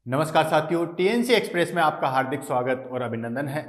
नमस्कार साथियों, TNC express में आपका हार्दिक स्वागत और अभिनंदन है।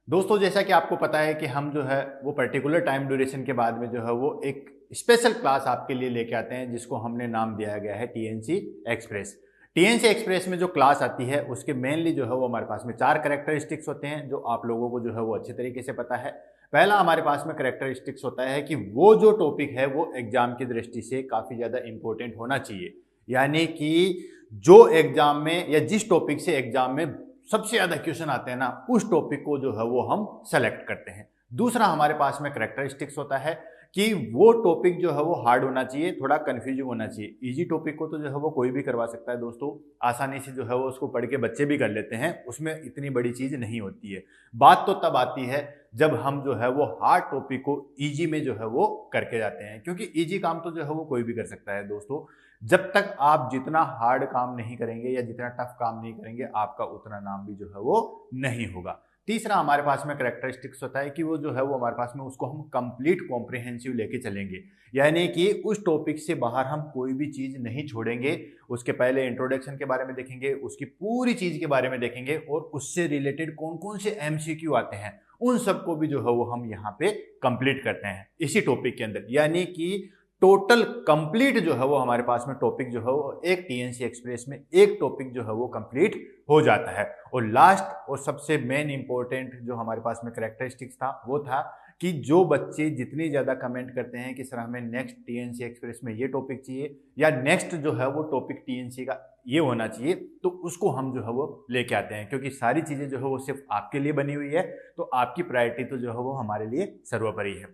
दोस्तों, जैसा कि आपको पता है कि हम जो है वो पर्टिकुलर टाइम ड्यूरेशन के बाद में जो है वो एक स्पेशल क्लास आपके लिए लेके आते हैं, जिसको हमने नाम दिया गया है टीएनसी एक्सप्रेस। टीएनसी एक्सप्रेस में जो क्लास आती है उसके मेनली जो है वो हमारे पास में 4 कैरेक्टरिस्टिक्स होते हैं, जो आप लोगों को जो है वो अच्छे तरीके से पता है। पहला हमारे पास में कैरेक्टरिस्टिक्स होता है कि वो जो टॉपिक है वो एग्जाम की दृष्टि से काफ़ी ज़्यादा इंपॉर्टेंट होना चाहिए, यानी कि जो एग्जाम में या जिस टॉपिक से एग्जाम में सबसे ज्यादा क्वेश्चन आते हैं ना, उस टॉपिक को जो है वो हम सेलेक्ट करते हैं। दूसरा हमारे पास में कैरेक्टरिस्टिक्स होता है कि वो टॉपिक जो है वो हार्ड होना चाहिए, थोड़ा कंफ्यूजिंग होना चाहिए। इजी टॉपिक को तो जो है वो कोई भी करवा सकता है दोस्तों, आसानी से जो है वो उसको पढ़ के बच्चे भी कर लेते हैं, उसमें इतनी बड़ी चीज नहीं होती है। बात तो तब आती है जब हम जो है वो हार्ड टॉपिक को इजी में जो है वो करके जाते हैं, क्योंकि इजी काम तो जो है वो कोई भी कर सकता है दोस्तों। जब तक आप जितना हार्ड काम नहीं करेंगे या जितना टफ काम नहीं करेंगे, आपका उतना नाम भी जो है वो नहीं होगा। तीसरा हमारे पास में कैरेक्टरिस्टिक्स होता है कि वो जो है वो हमारे पास में उसको हम कंप्लीट कॉम्प्रिहेंसिव लेके चलेंगे, यानी कि उस टॉपिक से बाहर हम कोई भी चीज नहीं छोड़ेंगे। उसके पहले इंट्रोडक्शन के बारे में देखेंगे, उसकी पूरी चीज के बारे में देखेंगे, और उससे रिलेटेड कौन कौन से एमसीक्यू आते हैं उन सबको भी जो है वो हम यहाँ पे कंप्लीट करते हैं इसी टॉपिक के अंदर। यानी कि टोटल कंप्लीट जो है वो हमारे पास में टॉपिक जो है वो एक टीएनसी एक्सप्रेस में एक टॉपिक जो है वो कंप्लीट हो जाता है। और लास्ट और सबसे मेन इंपॉर्टेंट जो हमारे पास में कैरेक्टरिस्टिक्स था वो था कि जो बच्चे जितनी ज़्यादा कमेंट करते हैं कि सर हमें नेक्स्ट टीएनसी एक्सप्रेस में ये टॉपिक चाहिए या नेक्स्ट जो है वो टॉपिक टीएनसी का ये होना चाहिए, तो उसको हम जो है वो लेके आते हैं, क्योंकि सारी चीज़ें जो है वो सिर्फ आपके लिए बनी हुई है, तो आपकी प्रायोरिटी तो जो है वो हमारे लिए सर्वोपरि है।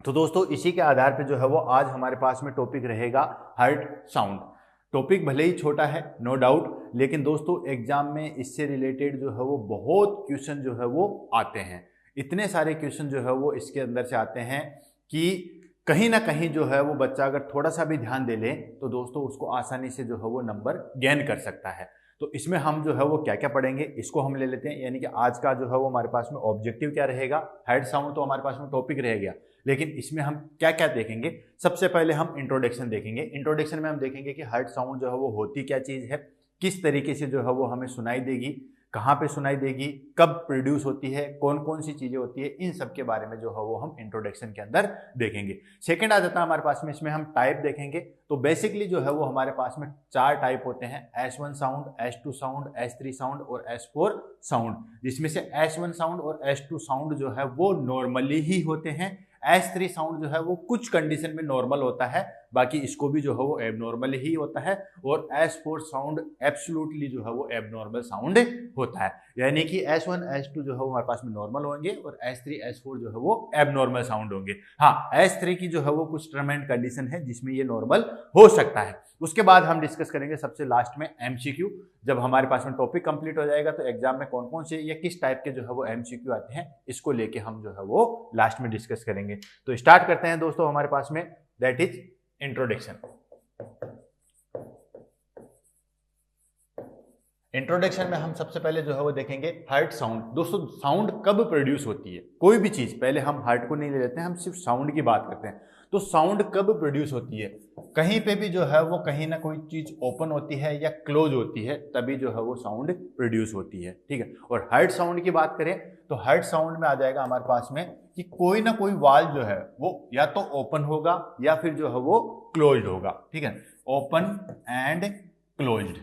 तो दोस्तों, इसी के आधार पे जो है वो आज हमारे पास में टॉपिक रहेगा हार्ट साउंड। टॉपिक भले ही छोटा है, नो डाउट, लेकिन दोस्तों एग्जाम में इससे रिलेटेड जो है वो बहुत क्वेश्चन जो है वो आते हैं। इतने सारे क्वेश्चन जो है वो इसके अंदर से आते हैं कि कहीं ना कहीं जो है वो बच्चा अगर थोड़ा सा भी ध्यान दे ले तो दोस्तों उसको आसानी से जो है वो नंबर गेन कर सकता है। तो इसमें हम जो है वो क्या क्या पढ़ेंगे इसको हम ले लेते हैं। यानी कि आज का जो है वो हमारे पास में ऑब्जेक्टिव क्या रहेगा, हेड साउंड तो हमारे पास में टॉपिक रहेगा, लेकिन इसमें हम क्या क्या देखेंगे। सबसे पहले हम इंट्रोडक्शन देखेंगे। इंट्रोडक्शन में हम देखेंगे कि हार्ट साउंड जो है वो होती क्या चीज़ है, किस तरीके से जो है वो हमें सुनाई देगी, कहाँ पे सुनाई देगी, कब प्रोड्यूस होती है, कौन कौन सी चीज़ें होती है, इन सब के बारे में जो है वो हम इंट्रोडक्शन के अंदर देखेंगे। सेकंड आ जाता है हमारे पास में, इसमें हम टाइप देखेंगे। तो बेसिकली जो है वो हमारे पास में 4 टाइप होते हैं, S1 sound, S2 sound, S3 sound और S4 साउंड, जिसमें से S1 साउंड और S2 साउंड जो है वो नॉर्मली ही होते हैं। S3 साउंड जो है वो कुछ कंडीशन में नॉर्मल होता है, बाकी इसको भी जो है वो एबनॉर्मल ही होता है। और S4 साउंड एब्सोल्युटली जो है वो एबनॉर्मल साउंड होता है, यानी कि S1 S2 जो है वो हमारे पास में नॉर्मल होंगे और S3 S4 जो है वो एबनॉर्मल साउंड होंगे। हाँ, S3 की जो है वो कुछ टर्म एंड कंडीशन है जिसमें ये नॉर्मल हो सकता है। उसके बाद हम डिस्कस करेंगे सबसे लास्ट में एमसीक्यू। जब हमारे पास में टॉपिक कंप्लीट हो जाएगा तो एग्जाम में कौन कौन से या किस टाइप के जो है वो एमसीक्यू आते हैं, इसको लेके हम जो है वो लास्ट में डिस्कस करेंगे। तो स्टार्ट करते हैं दोस्तों हमारे पास में, दैट इज इंट्रोडक्शन। इंट्रोडक्शन में हम सबसे पहले जो है वो देखेंगे हार्ट साउंड। दोस्तों, साउंड कब प्रोड्यूस होती है, कोई भी चीज, पहले हम हार्ट को नहीं ले लेते हैं, हम सिर्फ साउंड की बात करते हैं। तो साउंड कब प्रोड्यूस होती है, कहीं पे भी जो है वो कहीं ना कोई चीज ओपन होती है या क्लोज होती है, तभी जो है वो साउंड प्रोड्यूस होती है, ठीक है। और हार्ट साउंड की बात करें तो हार्ट साउंड में आ जाएगा हमारे पास में कि कोई ना कोई वाल जो है वो या तो ओपन होगा या फिर जो है वो क्लोज्ड होगा, ठीक है। ओपन एंड क्लोज्ड,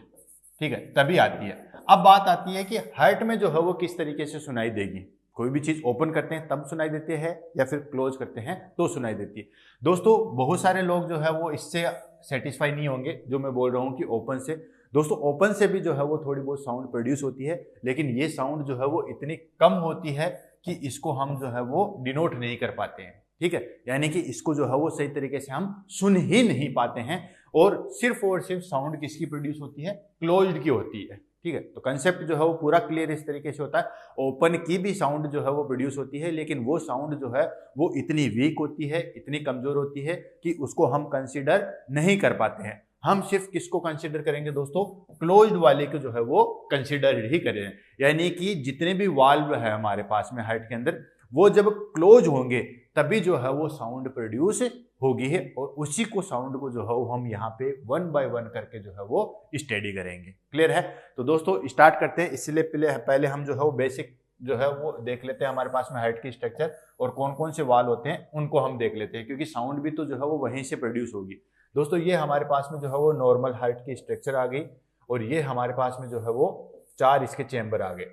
ठीक है, तभी आती है। अब बात आती है कि हार्ट में जो है वो किस तरीके से सुनाई देगी। कोई भी चीज ओपन करते हैं तब सुनाई देती है या फिर क्लोज करते हैं तो सुनाई देती है। दोस्तों, बहुत सारे लोग जो है वो इससे सेटिस्फाई नहीं होंगे जो मैं बोल रहा हूँ कि ओपन से। दोस्तों, ओपन से भी जो है वो थोड़ी बहुत साउंड प्रोड्यूस होती है, लेकिन ये साउंड जो है वो इतनी कम होती है कि इसको हम जो है वो डिनोट नहीं कर पाते हैं, ठीक है। यानी कि इसको जो है वो सही तरीके से हम सुन ही नहीं पाते हैं, और सिर्फ साउंड किसकी प्रोड्यूस होती है, क्लोज्ड की होती है, ठीक है। तो कंसेप्ट जो है वो पूरा क्लियर इस तरीके से होता है। ओपन की भी साउंड जो है वो प्रोड्यूस होती है, लेकिन वो साउंड जो है वो इतनी वीक होती है, इतनी कमजोर होती है कि उसको हम कंसीडर नहीं कर पाते हैं। हम सिर्फ किसको कंसीडर करेंगे दोस्तों, क्लोज्ड वाले को जो है वो कंसीडर ही करें। यानी कि जितने भी वाल्व है हमारे पास में हार्ट के अंदर, वो जब क्लोज होंगे तभी जो है वो साउंड प्रोड्यूस होगी है, और उसी को साउंड को जो है वो हम यहाँ पे 1 बाय 1 करके जो है वो स्टडी करेंगे। क्लियर है? तो दोस्तों स्टार्ट करते हैं। इसलिए पहले हम जो है वो बेसिक जो है वो देख लेते हैं, हमारे पास में हार्ट की स्ट्रक्चर और कौन कौन से वाल होते हैं उनको हम देख लेते हैं, क्योंकि साउंड भी तो जो है वो वहीं से प्रोड्यूस होगी। दोस्तों ये हमारे पास में जो है वो नॉर्मल हार्ट की स्ट्रक्चर आ गई, और ये हमारे पास में जो है वो 4 इसके चैम्बर आ गए।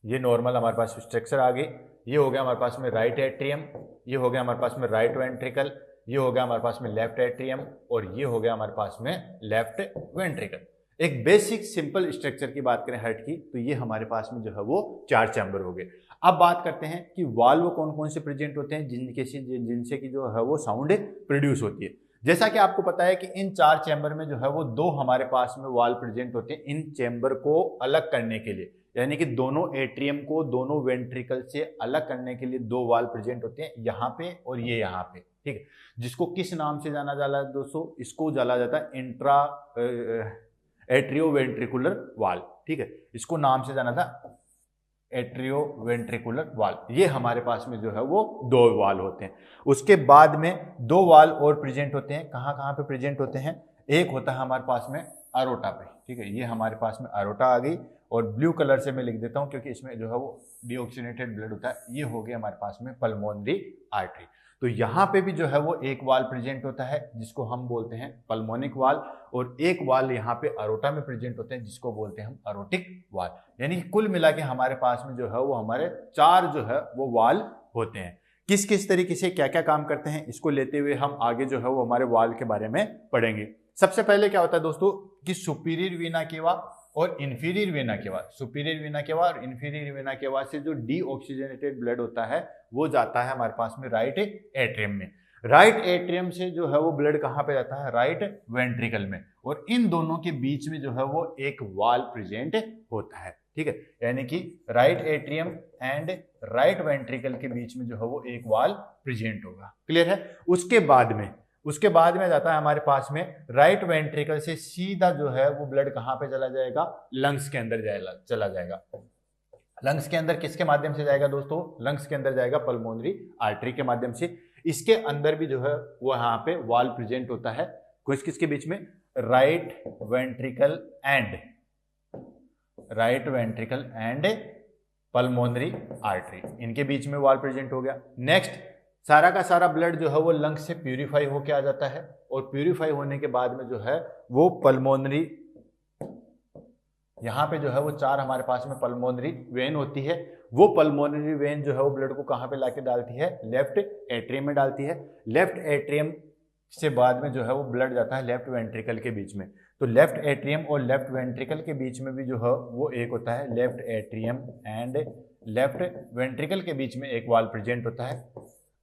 ये नॉर्मल हमारे पास स्ट्रक्चर आ गई। ये हो गया हमारे पास में राइट एट्रियम, ये हो गया हमारे पास में राइट वेंट्रिकल, ये हो गया हमारे पास में लेफ्ट एट्रियम, और ये हो गया हमारे पास में लेफ्ट वेंट्रिकल। एक बेसिक सिंपल स्ट्रक्चर की बात करें हार्ट की, तो ये हमारे पास में जो है वो 4 चैम्बर हो गए। अब बात करते हैं कि वाल्व कौन कौन से प्रेजेंट होते हैं जिनसे कि जो है वो साउंड प्रोड्यूस होती है। जैसा कि आपको पता है कि इन 4 चैम्बर में जो है वो 2 हमारे पास में वाल्व प्रेजेंट होते हैं इन चैम्बर को अलग करने के लिए, यानी कि दोनों एट्रियम को दोनों वेंट्रिकल से अलग करने के लिए 2 वाल्व प्रेजेंट होते हैं, यहाँ पे और ये यहाँ पे। ठीक है, जिसको किस नाम से जाना जाता है दोस्तों? इसको जाना जाता है इंट्रा एट्रियोवेंट्रिकुलर वाल्व। ठीक है, इसको नाम से जाना था एट्रियोवेंट्रिकुलर वाल्व। ये हमारे पास में जो है वो 2 वाल्व होते हैं। उसके बाद में 2 वाल्व और प्रेजेंट होते हैं। कहाँ कहाँ पे प्रेजेंट होते हैं? एक होता है हमारे पास में अरोटा पे। ठीक है, ये हमारे पास में अरोटा आ गई, और ब्लू कलर से मैं लिख देता हूँ क्योंकि इसमें जो है वो डीऑक्सीनेटेड ब्लड होता है। ये हो गया हमारे पास में पल्मोनरी आर्टरी। तो यहाँ पे भी जो है वो एक वाल प्रेजेंट होता है जिसको हम बोलते हैं पल्मोनिक वाल, और एक वाल यहाँ पे अरोटा में प्रेजेंट होते हैं जिसको बोलते हैं हम अरोटिक वाल। यानी कुल मिला के हमारे पास में जो है वो हमारे 4 जो है वो वाल होते हैं। किस किस तरीके से क्या क्या काम करते हैं इसको लेते हुए हम आगे जो है वो हमारे वाल के बारे में पढ़ेंगे। सबसे पहले क्या होता है दोस्तों कि सुपीरियर वेना केवा और inferior vena cava, superior vena cava और इंफीरियर वेना केवा से जो डीऑक्सीजनेटेड ब्लड होता है वो जाता है हमारे पास में राइट एट्रियम में। राइट एट्रियम से जो है वो ब्लड कहाँ पे जाता है? राइट वेंट्रिकल में, और इन दोनों के बीच में जो है वो एक वाल प्रेजेंट होता है। ठीक है, यानी कि right atrium and right ventricle के बीच में जो है वो एक वाल प्रेजेंट होगा। क्लियर है? उसके बाद में जाता है हमारे पास में राइट वेंट्रिकल से सीधा जो है वो ब्लड कहाँ पे चला जाएगा? लंग्स के अंदर चला जाएगा। लंग्स के अंदर किसके माध्यम से जाएगा दोस्तों? लंग्स के अंदर जाएगा पल्मोनरी आर्टरी के माध्यम से। इसके अंदर भी जो है वो यहाँ पे वाल प्रेजेंट होता है। किसके बीच में? Right ventricle and pulmonary artery, इनके बीच में वाल प्रेजेंट हो गया। नेक्स्ट, सारा का सारा ब्लड जो है वो लंग्स से प्यूरिफाई होके आ जाता है, और प्यूरिफाई होने के बाद में जो है वो पल्मोनरी, यहाँ पे जो है वो 4 हमारे पास में पल्मोनरी वेन होती है। वो पल्मोनरी वेन जो है वो ब्लड को कहाँ पे लाके डालती है? लेफ्ट एट्रियम में डालती है। लेफ्ट एट्रियम से बाद में जो है वो ब्लड जाता है लेफ्ट वेंट्रिकल के बीच में। तो लेफ्ट एट्रियम और लेफ्ट वेंट्रिकल के बीच में भी जो है वो एक होता है left atrium and left ventricle के बीच में एक वाल प्रेजेंट होता है।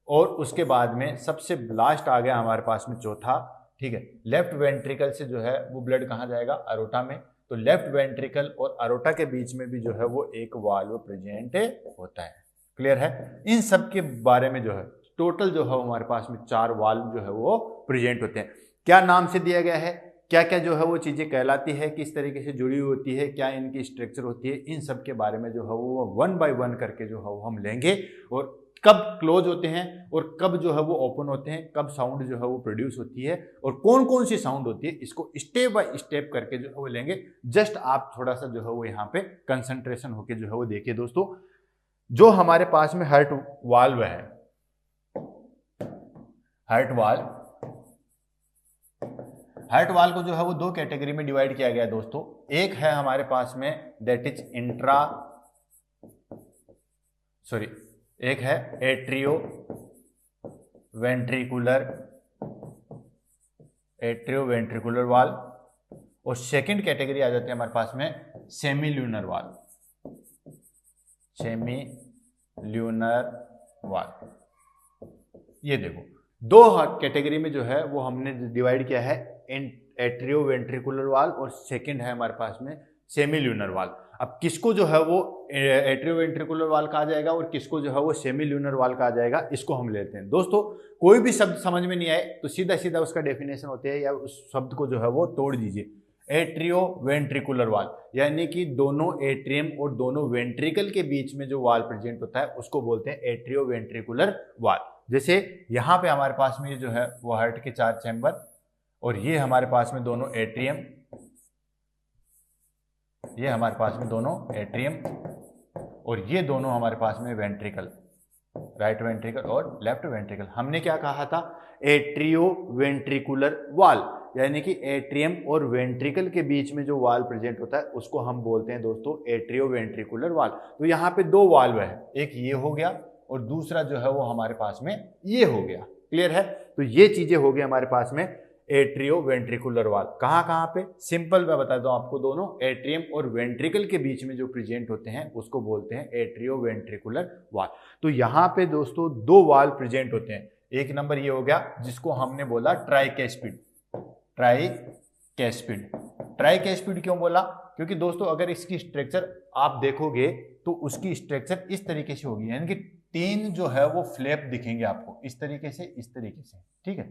और उसके बाद में सबसे लास्ट आ गया हमारे पास में चौथा। ठीक है, लेफ्ट वेंट्रिकल से जो है वो ब्लड कहाँ जाएगा? अरोटा में। तो लेफ्ट वेंट्रिकल और अरोटा के बीच में भी जो है वो एक वाल्व प्रेजेंट होता है। क्लियर है? इन सब के बारे में जो है टोटल जो है हमारे पास में 4 वाल्व जो है वो प्रेजेंट होते हैं। क्या नाम से दिया गया है, क्या क्या जो है वो चीज़ें कहलाती है, किस तरीके से जुड़ी होती है, क्या इनकी स्ट्रक्चर होती है, इन सब के बारे में जो है वो 1 बाय 1 करके जो है वो हम लेंगे। और कब क्लोज होते हैं और कब जो है वो ओपन होते हैं, कब साउंड जो है वो प्रोड्यूस होती है और कौन कौन सी साउंड होती है, इसको स्टेप बाय स्टेप करके जो है वो लेंगे। जस्ट आप थोड़ा सा जो है वो यहाँ पे कंसंट्रेशन होके जो है वो देखिए दोस्तों। जो हमारे पास में हार्ट वाल्व है, हार्ट वाल्व को जो है वो 2 कैटेगरी में डिवाइड किया गया है दोस्तों। एक है हमारे पास में दैट इज एक है एट्रियो वेंट्रिकुलर वाल्व, और सेकंड कैटेगरी आ जाती है हमारे पास में सेमी ल्यूनर वाल्व। ये देखो 2 कैटेगरी में जो है वो हमने डिवाइड किया है, एट्रियो वेंट्रिकुलर वाल्व और सेकंड है हमारे पास में सेमी ल्यूनर वाल्व। अब किसको जो है वो एट्रियो वेंट्रिकुलर वाल्व कहा जाएगा और किसको जो है वो सेमी ल्यूनर वाल्व कहा जाएगा, इसको हम लेते हैं दोस्तों। कोई भी शब्द समझ में नहीं आए तो सीधा सीधा उसका डेफिनेशन होते हैं या उस शब्द को जो है वो तोड़ दीजिए। एट्रियोवेंट्रिकुलर वाल, यानी कि दोनों एट्रियम और दोनों वेंट्रिकल के बीच में जो वाल प्रेजेंट होता है उसको बोलते हैं एट्रियोवेंट्रिकुलर वाल। जैसे यहाँ पे हमारे पास में ये जो है वो हार्ट के 4 चैम्बर, और ये हमारे पास में दोनों एट्रियम, ये हमारे पास में दोनों एट्रियम, और ये दोनों हमारे पास में वेंट्रिकल, राइट वेंट्रिकल और लेफ्ट वेंट्रिकल। हमने क्या कहा था? एट्रियोवेंट्रिकुलर वाल, यानी कि एट्रियम और वेंट्रिकल के बीच में जो वाल प्रेजेंट होता है उसको हम बोलते हैं दोस्तों एट्रियोवेंट्रिकुलर वाल। तो यहाँ पे 2 वाल्व है, एक ये हो गया और दूसरा जो है वो हमारे पास में ये हो गया। क्लियर है? तो ये चीजें हो गई हमारे पास में एट्रियोवेंट्रिकुलर वाल। कहाँ कहाँ पे? सिंपल मैं बता दूं आपको, दोनों एट्रियम और वेंट्रिकल के बीच में जो प्रेजेंट होते हैं उसको बोलते हैं एट्रियोवेंट्रिकुलर वाल। तो यहाँ पे दोस्तों 2 वाल प्रेजेंट होते हैं। एक नंबर ये हो गया जिसको हमने बोला ट्राइकैस्पिड। ट्राइकैस्पिड, ट्राइकैस्पिड क्यों बोला? क्योंकि दोस्तों अगर इसकी स्ट्रक्चर आप देखोगे तो उसकी स्ट्रक्चर इस तरीके से होगी, यानी कि 3 जो है वो फ्लैप दिखेंगे आपको इस तरीके से, इस तरीके से, ठीक है।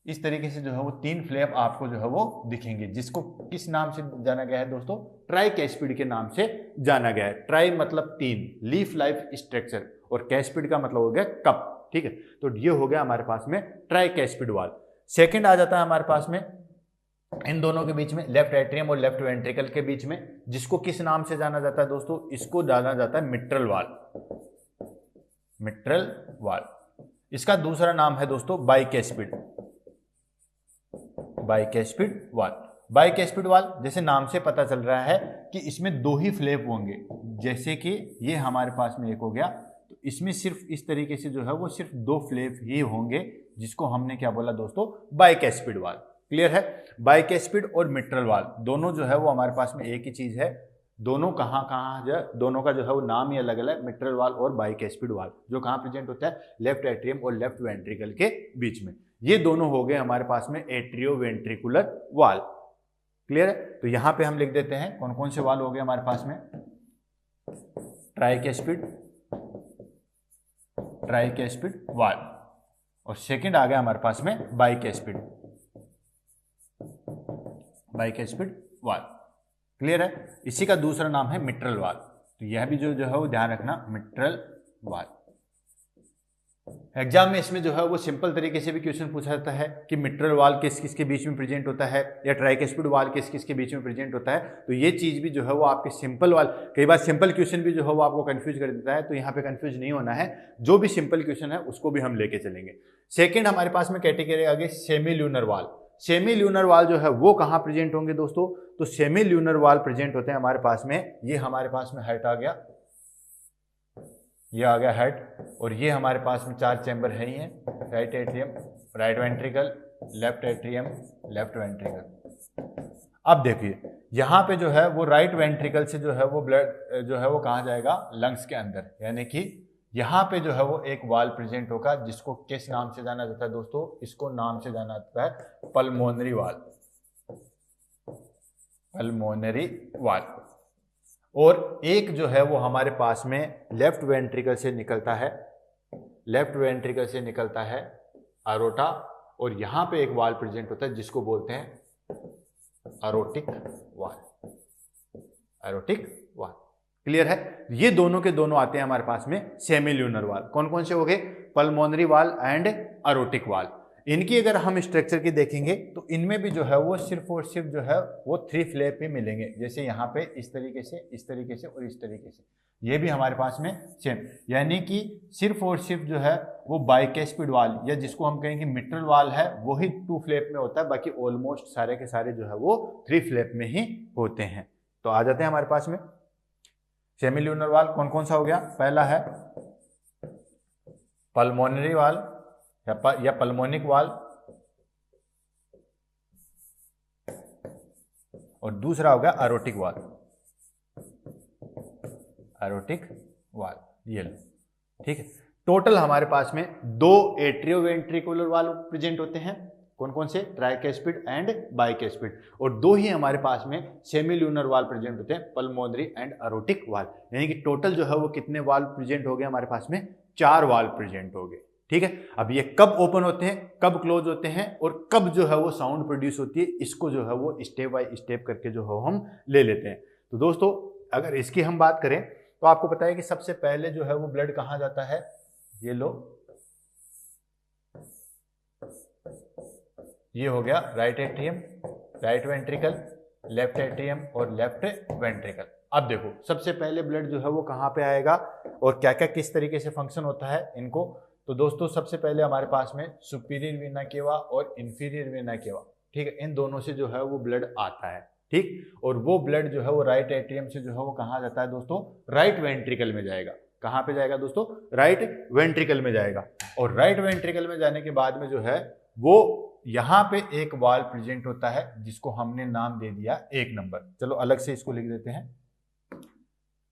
इस तरीके से जो है वो 3 फ्लैप आपको जो है वो दिखेंगे, जिसको किस नाम से जाना गया है दोस्तों? ट्राइकैस्पिड के नाम से जाना गया है। ट्राई मतलब 3, लीफ लाइफ स्ट्रक्चर, और कैस्पिड का मतलब हो गया कप, ठीक है। तो ये हो गया हमारे पास में ट्राइकैस्पिड वाल। सेकंड आ जाता है हमारे पास में इन दोनों के बीच में, लेफ्ट एट्रियम और लेफ्ट वेंट्रिकल के बीच में, जिसको किस नाम से जाना जाता है दोस्तों? इसको जाना जाता है मिट्रल वाल। मिट्रल वाल। इसका दूसरा नाम है दोस्तों बाइकैस्पिड। बाइकैस्पिड वाल। बाइकैस्पिड वाल जैसे नाम से पता चल रहा है कि इसमें 2 ही फ्लैप होंगे, जैसे कि ये हमारे पास में एक हो गया, तो इसमें सिर्फ इस तरीके से जो है वो सिर्फ 2 फ्लैप ही होंगे, जिसको हमने क्या बोला दोस्तों? बाइकैस्पिड वाल। क्लियर है? बाइकैस्पिड और मिट्रल वाल दोनों जो है वो हमारे पास में एक ही चीज है। दोनों कहाँ कहाँ जो, दोनों का जो है वो नाम ही अलग अलग, मिट्रल वाल और बाइकैस्पिड वाल, जो कहाँ प्रेजेंट होता है? लेफ्ट एट्रियम और लेफ्ट वेंट्रिकल के बीच में। ये दोनों हो गए हमारे पास में एट्रियोवेंट्रिकुलर वाल। क्लियर है? तो यहां पे हम लिख देते हैं कौन कौन से वाल हो गए हमारे पास में? ट्राइकैस्पिड, ट्राइकैस्पिड वाल, और सेकंड आ गया हमारे पास में बाइकैस्पिड, बाइकैस्पिड वाल। क्लियर है? इसी का दूसरा नाम है मिट्रल वाल। तो यह भी जो है वो ध्यान रखना, मिट्रल वाल। एग्जाम में इसमें जो है वो सिंपल तरीके से भी क्वेश्चन पूछा जाता है कि मिट्रल वाल किस किस के बीच में प्रेजेंट होता है, या ट्राइकैस्पिड वाल किस किस के बीच में प्रेजेंट होता है। तो ये चीज भी जो है वो आपके सिंपल वाल, कई बार सिंपल क्वेश्चन भी जो है वो आपको कंफ्यूज कर देता है, तो यहाँ पे कंफ्यूज नहीं होना है। जो भी सिंपल क्वेश्चन है उसको भी हम लेके चलेंगे। सेकेंड हमारे पास में कैटेगरी आ गई सेमी ल्यूनर वाल। सेमी ल्यूनर वाल जो है वो कहाँ प्रेजेंट होंगे दोस्तों? तो सेमी ल्यूनर वाल प्रेजेंट होते हैं हमारे पास में, ये हमारे पास में हेड आ गया, ये आ गया हेड, और ये हमारे पास में 4 चैम्बर है ही हैं, right atrium, right ventricle, left atrium, left ventricle. अब देखिए यहाँ पे जो है वो राइट वेंट्रिकल से जो है वो ब्लड जो है वो कहाँ जाएगा? लंग्स के अंदर, यानी कि यहाँ पे जो है वो एक वाल प्रेजेंट होगा, जिसको किस नाम से जाना जाता है दोस्तों? इसको नाम से जाना जाता है पल्मोनरी वाल, पल्मोनरी वाल। और एक जो है वो हमारे पास में लेफ्ट वेंट्रिकल से निकलता है, लेफ्ट वेंट्रिकल से निकलता है अरोटा, और यहां पे एक वाल प्रेजेंट होता है जिसको बोलते हैं अरोटिक वाल, अरोटिक वाल। क्लियर है? ये दोनों के दोनों आते हैं हमारे पास में सेमी ल्यूनर वाल। कौन कौन से हो गए? पल्मोनरी वाल एंड अरोटिक वाल। इनकी अगर हम स्ट्रक्चर की देखेंगे तो इनमें भी जो है वो सिर्फ और सिर्फ जो है वो 3 फ्लैप ही मिलेंगे, जैसे यहाँ पे इस तरीके से, इस तरीके से और इस तरीके से। ये भी हमारे पास में सेम, यानी कि सिर्फ और सिर्फ जो है वो बाइकैस्पिड वाल, या जिसको हम कहेंगे मिट्रल वाल है, वो ही 2 फ्लैप में होता है, बाकी ऑलमोस्ट सारे के सारे जो है वो 3 फ्लैप में ही होते हैं। तो आ जाते हैं हमारे पास में सेमी ल्यूनर वाल। कौन कौन सा हो गया? पहला है पल्मोनरी वाल या पल्मोनिक वाल, और दूसरा हो गया अरोटिक वाल, अरोटिक वाल, ये लो, ठीक है। टोटल हमारे पास में 2 एट्रियोवेंट्रिकुलर वाल प्रेजेंट होते हैं। कौन कौन से? ट्राइकैस्पिड एंड बाइकैस्पिड। और 2 ही हमारे पास में सेमी ल्यूनर वाल प्रेजेंट होते हैं, पल्मोनरी एंड अरोटिक वाल। यानी कि टोटल जो है वो कितने वाल प्रेजेंट हो गए हमारे पास में? 4 वाल प्रेजेंट हो गए, ठीक है। अब ये कब ओपन होते हैं, कब क्लोज होते हैं और कब जो है वो साउंड प्रोड्यूस होती है, इसको जो है वो स्टेप बाय स्टेप करके जो है हम ले लेते हैं। तो दोस्तों अगर इसकी हम बात करें तो आपको पता है कि सबसे पहले जो है वो ब्लड कहाँ जाता है, ये लो, ये हो गया right atrium, right ventricle, left atrium और लेफ्ट वेंट्रिकल। अब देखो सबसे पहले ब्लड जो है वो कहाँ पे आएगा और क्या क्या किस तरीके से फंक्शन होता है इनको। तो दोस्तों सबसे पहले हमारे पास में सुपीरियर वेना केवा और इंफीरियर वेना केवा, ठीक है, इन दोनों से जो है वो ब्लड आता है, ठीक। और वो ब्लड जो है वो राइट एट्रियम से जो है वो कहाँ जाता है दोस्तों, राइट वेंट्रिकल में जाएगा। कहाँ पे जाएगा दोस्तों, राइट वेंट्रिकल में जाएगा। और राइट वेंट्रिकल में जाने के बाद में जो है वो यहाँ पे एक वाल्व प्रेजेंट होता है जिसको हमने नाम दे दिया 1 नंबर। चलो अलग से इसको लिख देते हैं,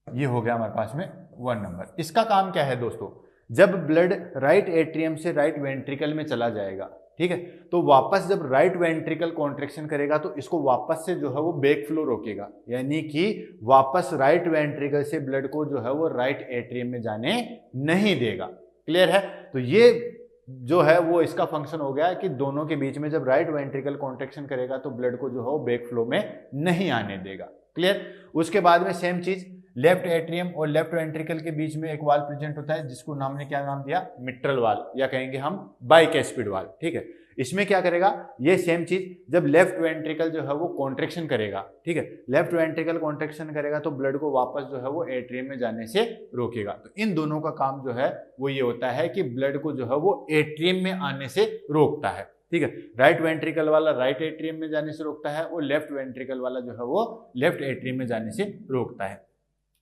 ये हो गया हमारे पास में 1 नंबर। इसका काम क्या है दोस्तों, जब ब्लड राइट एट्रियम से राइट वेंट्रिकल में चला जाएगा, ठीक है, तो वापस जब राइट वेंट्रिकल कॉन्ट्रैक्शन करेगा तो इसको वापस से जो है वो बैक फ्लो रोकेगा, यानी कि वापस राइट वेंट्रिकल से ब्लड को जो है वो राइट एट्रियम में जाने नहीं देगा। क्लियर है। तो ये जो है वो इसका फंक्शन हो गया कि दोनों के बीच में जब राइट वेंट्रिकल कॉन्ट्रैक्शन करेगा तो ब्लड को जो है वो बैक फ्लो में नहीं आने देगा। क्लियर। उसके बाद में सेम चीज लेफ्ट एट्रियम और लेफ्ट वेंट्रिकल के बीच में एक वाल्व प्रेजेंट होता है जिसको हमने क्या नाम दिया, मिट्रल वाल्व, या कहेंगे हम बाइकैस्पिड वाल्व, ठीक है। इसमें क्या करेगा, ये सेम चीज जब लेफ्ट वेंट्रिकल जो है वो कॉन्ट्रैक्शन करेगा, ठीक है, लेफ्ट वेंट्रिकल कॉन्ट्रैक्शन करेगा तो ब्लड को वापस जो है वो एट्रियम में जाने से रोकेगा। तो इन दोनों का काम जो है वो ये होता है कि ब्लड को जो है वो एट्रियम में आने से रोकता है, ठीक है। राइट वेंट्रिकल वाला राइट एट्रियम में जाने से रोकता है और लेफ्ट वेंट्रिकल वाला जो है वो लेफ्ट एट्रियम में जाने से रोकता है।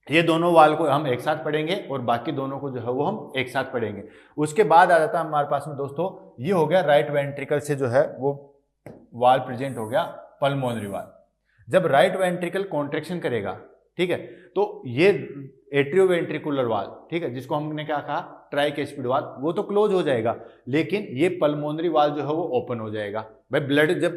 ये दोनों वाल को हम एक साथ पढ़ेंगे और बाकी दोनों को जो है वो हम एक साथ पढ़ेंगे। उसके बाद आ जाता है हमारे पास में दोस्तों, ये हो गया राइट वेंट्रिकल से जो है वो वाल प्रेजेंट हो गया पल्मोनरी वाल। जब राइट वेंट्रिकल कॉन्ट्रैक्शन करेगा, ठीक है, तो ये एट्रियोवेंट्रिकुलर वाल, ठीक है, जिसको हमने क्या कहा, ट्राइकैस्पिड वाल, वो तो क्लोज हो जाएगा, लेकिन ये पल्मोनरी वाल जो है वो ओपन हो जाएगा। भाई ब्लड जब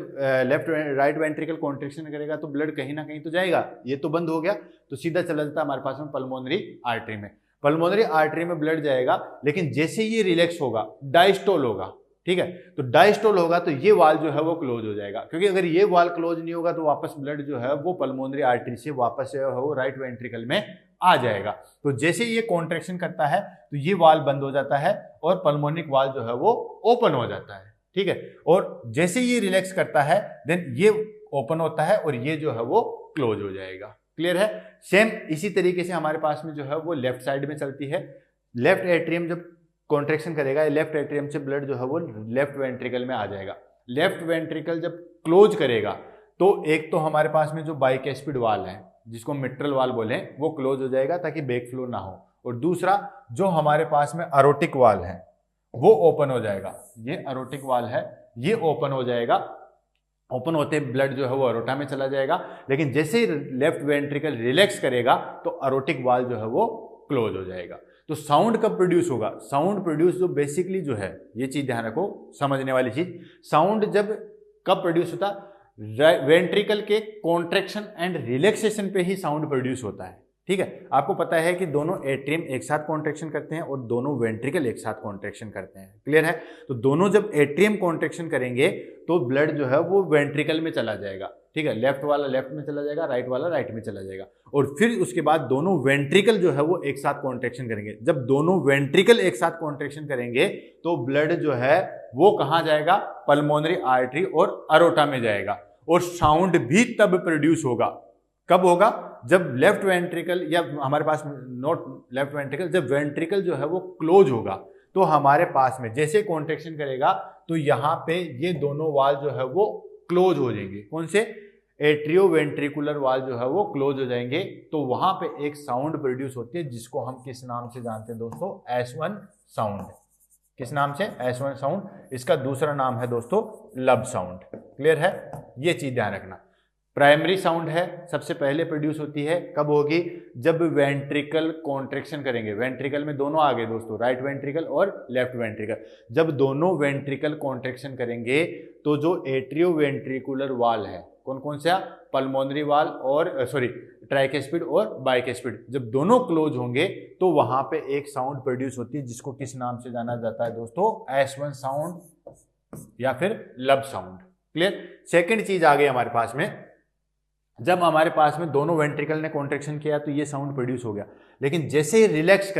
लेफ्ट राइट वेंट्रिकल कॉन्ट्रैक्शन करेगा तो ब्लड कहीं ना कहीं तो जाएगा, ये तो बंद हो गया, तो सीधा चला जाता है हमारे पास में पल्मोनरी आर्टरी में। पल्मोनरी आर्टरी में ब्लड जाएगा, लेकिन जैसे ये रिलैक्स होगा, डायस्टोल होगा, ठीक है, तो डायस्टोल होगा तो ये वाल जो है वो क्लोज हो जाएगा, क्योंकि अगर ये वाल क्लोज नहीं होगा तो वापस ब्लड जो है वो पल्मोनरी आर्टरी से वापस जो है वो राइट वेंट्रिकल में आ जाएगा। तो जैसे ये कॉन्ट्रैक्शन करता है तो ये वाल बंद हो जाता है और पल्मोनिक वाल जो है वो ओपन हो जाता है, ठीक है। और जैसे ये रिलैक्स करता है देन ये ओपन होता है और ये जो है वो क्लोज हो जाएगा। क्लियर है। सेम इसी तरीके से हमारे पास में जो है वो लेफ्ट साइड में चलती है। लेफ्ट एट्रियम जब कॉन्ट्रैक्शन करेगा, लेफ्ट एट्रियम से ब्लड जो है वो लेफ्ट वेंट्रिकल में आ जाएगा। लेफ्ट वेंट्रिकल जब क्लोज करेगा तो एक तो हमारे पास में जो बाइकैस्पिड वाल है जिसको मिट्रल वाल बोले वो क्लोज हो जाएगा ताकि बैक फ्लो ना हो, और दूसरा जो हमारे पास में अरोटिक वाल है वो ओपन हो जाएगा। ये अरोटिक वाल है, ये ओपन हो जाएगा। ओपन होते ब्लड जो है वो अरोटा में चला जाएगा, लेकिन जैसे ही लेफ्ट वेंट्रिकल रिलैक्स करेगा तो अरोटिक वाल जो है वो क्लोज हो जाएगा। तो साउंड कब प्रोड्यूस होगा, साउंड प्रोड्यूस जो बेसिकली जो है, ये चीज ध्यान रखो, समझने वाली चीज, साउंड जब कब प्रोड्यूस होता, वेंट्रिकल के कॉन्ट्रैक्शन एंड रिलैक्सेशन पे ही साउंड प्रोड्यूस होता है, ठीक है। आपको पता है कि दोनों एट्रियम एक साथ कॉन्ट्रैक्शन करते हैं और दोनों वेंट्रिकल एक साथ कॉन्ट्रैक्शन करते हैं। क्लियर है। तो दोनों जब एट्रियम कॉन्ट्रैक्शन करेंगे तो ब्लड जो है वो वेंट्रिकल में चला जाएगा, ठीक है, लेफ्ट वाला लेफ्ट में चला जाएगा, राइट वाला राइट में चला जाएगा, और फिर उसके बाद दोनों वेंट्रिकल जो है वो एक साथ कॉन्ट्रैक्शन करेंगे। जब दोनों वेंट्रिकल एक साथ कॉन्ट्रैक्शन करेंगे तो ब्लड जो है वो कहाँ जाएगा, पल्मोनरी आर्टरी और अरोटा में जाएगा, और साउंड भी तब प्रोड्यूस होगा। कब होगा, जब लेफ्ट वेंट्रिकल, या हमारे पास नॉट लेफ्ट वेंट्रिकल, जब वेंट्रिकल जो है वो क्लोज होगा तो हमारे पास में जैसे कॉन्ट्रैक्शन करेगा तो यहाँ पे ये दोनों वाल जो है वो क्लोज हो जाएंगे। कौन से, एट्रियोवेंट्रिकुलर वाल जो है वो क्लोज हो जाएंगे। तो वहां पे एक साउंड प्रोड्यूस होती है जिसको हम किस नाम से जानते हैं दोस्तों, S1 साउंड। किस नाम से, S1 साउंड। इसका दूसरा नाम है दोस्तों लब साउंड। क्लियर है, ये चीज ध्यान रखना। प्राइमरी साउंड है, सबसे पहले प्रोड्यूस होती है, कब होगी, जब वेंट्रिकल कॉन्ट्रैक्शन करेंगे। वेंट्रिकल में दोनों आ गए दोस्तों, राइट वेंट्रिकल और लेफ्ट वेंट्रिकल। जब दोनों वेंट्रिकल कॉन्ट्रैक्शन करेंगे तो जो एट्रियोवेंट्रिकुलर वाल है, कौन कौन सा? पल्मोनरी वाल और ट्राइकेस्पिड और बाइकेस्पिड। जब दोनों क्लोज होंगे तो वहां पे एक साउंड प्रोड्यूस होती है जिसको किस नाम से जाना जाता है दोस्तों? S1 साउंड या फिर लब साउंड। क्लियर? सेकंड चीज आ गई हमारे पास में, जब हमारे पास में दोनों वेंट्रिकल ने कॉन्ट्रेक्शन किया तो ये साउंड प्रोड्यूस हो गया, लेकिन जैसे ही रिलैक्स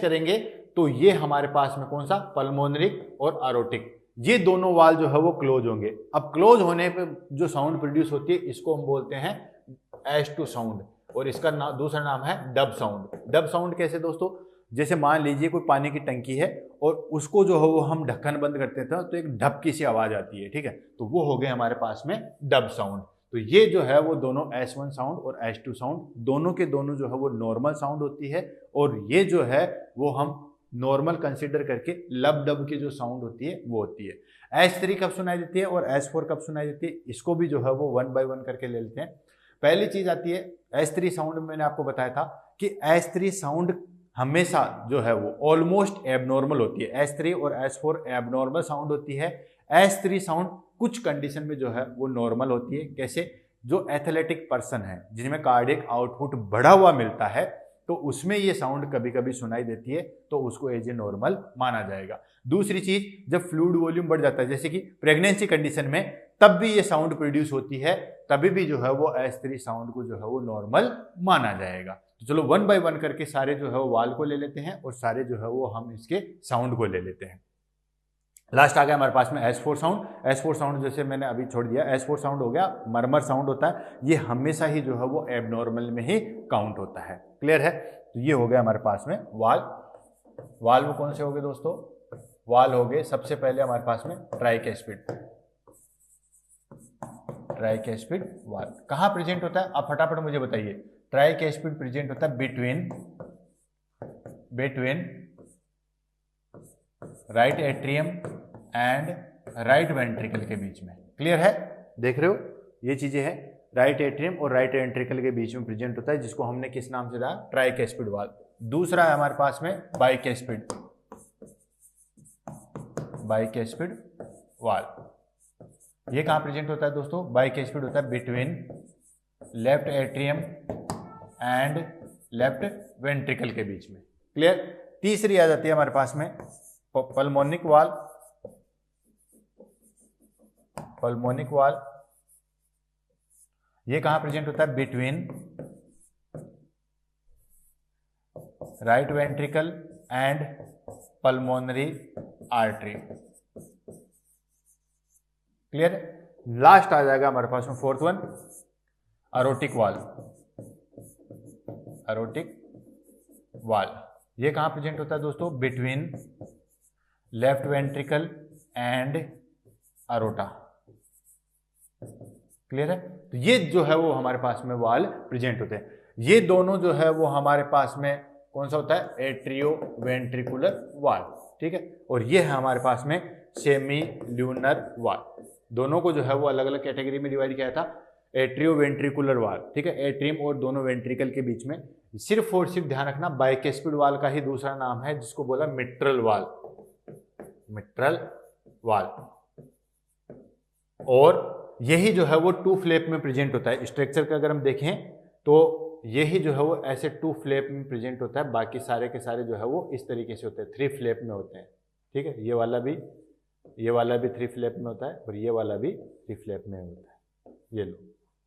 करेंगे तो ये हमारे पास में कौन सा? पल्मोनरिक और एरोटिक, ये दोनों वाल जो है वो क्लोज होंगे। अब क्लोज होने पे जो साउंड प्रोड्यूस होती है इसको हम बोलते हैं S2 साउंड, और इसका दूसरा नाम है डब साउंड। डब साउंड कैसे दोस्तों? जैसे मान लीजिए कोई पानी की टंकी है और उसको जो है वो हम ढक्कन बंद करते थे तो एक ढपकी सी आवाज आती है, ठीक है, तो वो हो गए हमारे पास में डब साउंड। तो ये जो है वो दोनों S1 साउंड और S2 साउंड दोनों के दोनों जो है वो नॉर्मल साउंड होती है, और ये जो है वो हम नॉर्मल कंसीडर करके लब डब की जो साउंड होती है वो होती है। S3 कब सुनाई देती है और S4 कब सुनाई देती है, इसको भी जो है वो 1 बाय 1 करके ले लेते हैं। पहली चीज आती है S3 साउंड। मैंने आपको बताया था कि S3 साउंड हमेशा जो है वो ऑलमोस्ट एबनॉर्मल होती है। S3 और S4 एबनॉर्मल साउंड होती है। S3 साउंड कुछ कंडीशन में जो है वो नॉर्मल होती है। कैसे? जो एथलेटिक पर्सन है जिनमें कार्डियक आउटपुट बढ़ा हुआ मिलता है तो उसमें ये साउंड कभी कभी सुनाई देती है, तो उसको एज ए नॉर्मल माना जाएगा। दूसरी चीज, जब फ्लूइड वॉल्यूम बढ़ जाता है जैसे कि प्रेगनेंसी कंडीशन में, तब भी ये साउंड प्रोड्यूस होती है, तभी भी जो है वो S3 साउंड को जो है वो नॉर्मल माना जाएगा। तो चलो 1 बाय 1 करके सारे जो है वो वाल को ले लेते हैं और सारे जो है वो हम इसके साउंड को ले लेते हैं। लास्ट आ गया हमारे पास में S4 साउंड। S4 साउंड जैसे मैंने अभी छोड़ दिया, S4 साउंड हो गया मरमर साउंड होता है, ये हमेशा ही जो है वो एबनॉर्मल में ही काउंट होता है। क्लियर है? तो ये हो गया हमारे पास में वाल। वाल्व कौन से हो गए दोस्तों? वाल हो गए सबसे पहले हमारे पास में ट्राइकेस्पिड। ट्राइकेस्पिड वाल कहाँ प्रेजेंट होता है? आप फटाफट मुझे बताइए। ट्राइकेस्पिड प्रेजेंट होता है between right atrium and right ventricle के बीच में। क्लियर है? देख रहे हो ये चीजें हैं, राइट एट्रियम और राइट वेंट्रिकल के बीच में प्रेजेंट होता है, जिसको हमने किस नाम से कहा? ट्राइकेस्पिड वाल। दूसरा है हमारे पास में बाइकेस्पिड वाल। ये कहां प्रेजेंट होता है दोस्तों? बाइकेस्पिड होता है between left atrium and left ventricle के बीच में। क्लियर? तीसरी आ जाती है हमारे पास में पल्मोनिक वाल। ये कहां प्रेजेंट होता है? Between right ventricle and pulmonary artery. Clear? Last आ जाएगा हमारे पास में फोर्थ वन, एरोटिक वाल। ये कहां प्रेजेंट होता है दोस्तों? Between left ventricle and aorta. Clear है? तो ये जो है वो हमारे पास में वाल प्रेजेंट होते हैं। ये दोनों जो है वो हमारे पास में कौन सा होता है? एट्रियो वेंट्रिकुलर वाल। ठीक है? और ये है हमारे पास में सेमी ल्यूनर वाल। दोनों को जो है वो अलग अलग कैटेगरी में डिवाइड किया था। एट्रियो वेंट्रिकुलर वाल, ठीक है, एट्रियम और दोनों वेंट्रिकल के बीच में। सिर्फ और सिर्फ ध्यान रखना बाइकेस्पिड वाल का ही दूसरा नाम है जिसको बोला मिट्रल वाल। और यही जो है वो 2 फ्लैप में प्रेजेंट होता है। स्ट्रक्चर का अगर हम देखें तो यही जो है वो ऐसे 2 फ्लैप में प्रेजेंट होता है। बाकी सारे के सारे जो है वो इस तरीके से होते हैं, 3 फ्लैप में होते हैं। ठीक है? ये वाला भी 3 फ्लैप में होता है और ये वाला भी 3 फ्लैप में होता है। ये लो,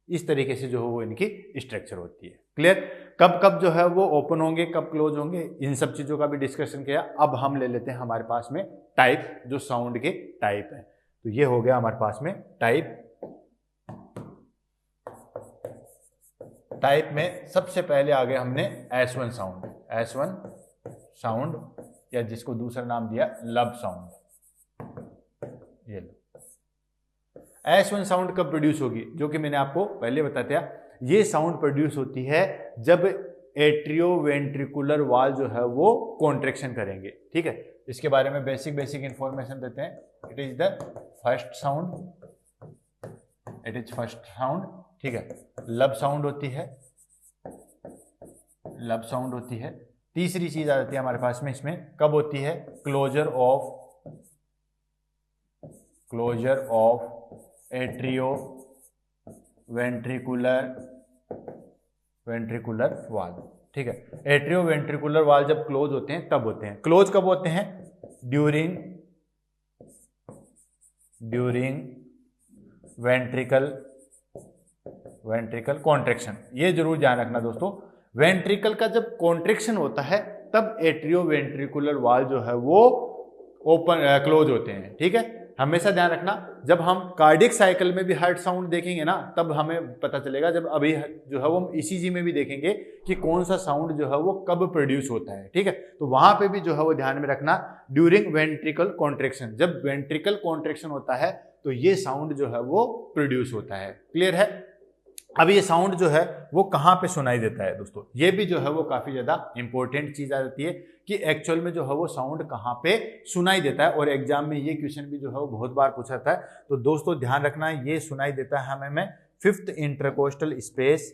इस तरीके से जो है वो इनकी स्ट्रक्चर होती है। क्लियर? कब कब जो है वो ओपन होंगे, कब क्लोज होंगे, इन सब चीजों का भी डिस्कशन किया। अब हम ले लेते हैं हमारे पास में टाइप, जो साउंड के टाइप है। तो ये हो गया हमारे पास में टाइप। टाइप में सबसे पहले आ गया हमने S1 साउंड या जिसको दूसरा नाम दिया लब साउंड। ये लो, S1 साउंड कब प्रोड्यूस होगी? जो कि मैंने आपको पहले बता दिया, ये साउंड प्रोड्यूस होती है जब एट्रियोवेंट्रिकुलर वाल जो है वो कॉन्ट्रैक्शन करेंगे। ठीक है? इसके बारे में बेसिक इंफॉर्मेशन देते हैं। It is the first sound. ठीक है? लब साउंड होती है। तीसरी चीज आ जाती है हमारे पास में, इसमें कब होती है? क्लोजर ऑफ एट्रियो वेंट्रिकुलर वाल, ठीक है। एट्रियो वेंट्रिकुलर वाल जब क्लोज होते हैं तब होते हैं। क्लोज कब होते हैं? During ventricle contraction. ये जरूर ध्यान रखना दोस्तों, वेंट्रिकल का जब कॉन्ट्रेक्शन होता है तब एट्रियो वेंट्रिकुलर वाल जो है वो ओपन क्लोज होते हैं, ठीक है। हमेशा ध्यान रखना, जब हम कार्डियक साइकिल में भी हार्ट साउंड देखेंगे ना तब हमें पता चलेगा, जब अभी जो है वो हम ईसीजी में भी देखेंगे कि कौन सा साउंड जो है वो कब प्रोड्यूस होता है, ठीक है। तो वहां पे भी जो है वो ध्यान में रखना, ड्यूरिंग वेंट्रिकल कॉन्ट्रेक्शन, जब वेंट्रिकल कॉन्ट्रेक्शन होता है तो ये साउंड जो है वो प्रोड्यूस होता है। क्लियर है? अब ये साउंड जो है वो कहाँ पे सुनाई देता है दोस्तों, ये भी जो है वो काफी ज्यादा इंपॉर्टेंट चीज आ जाती है कि एक्चुअल में जो है वो साउंड कहाँ पे सुनाई देता है। और एग्जाम में ये क्वेश्चन भी जो है वो बहुत बार पूछा जाता है। तो दोस्तों ध्यान रखना, ये सुनाई देता है हमें fifth intercostal space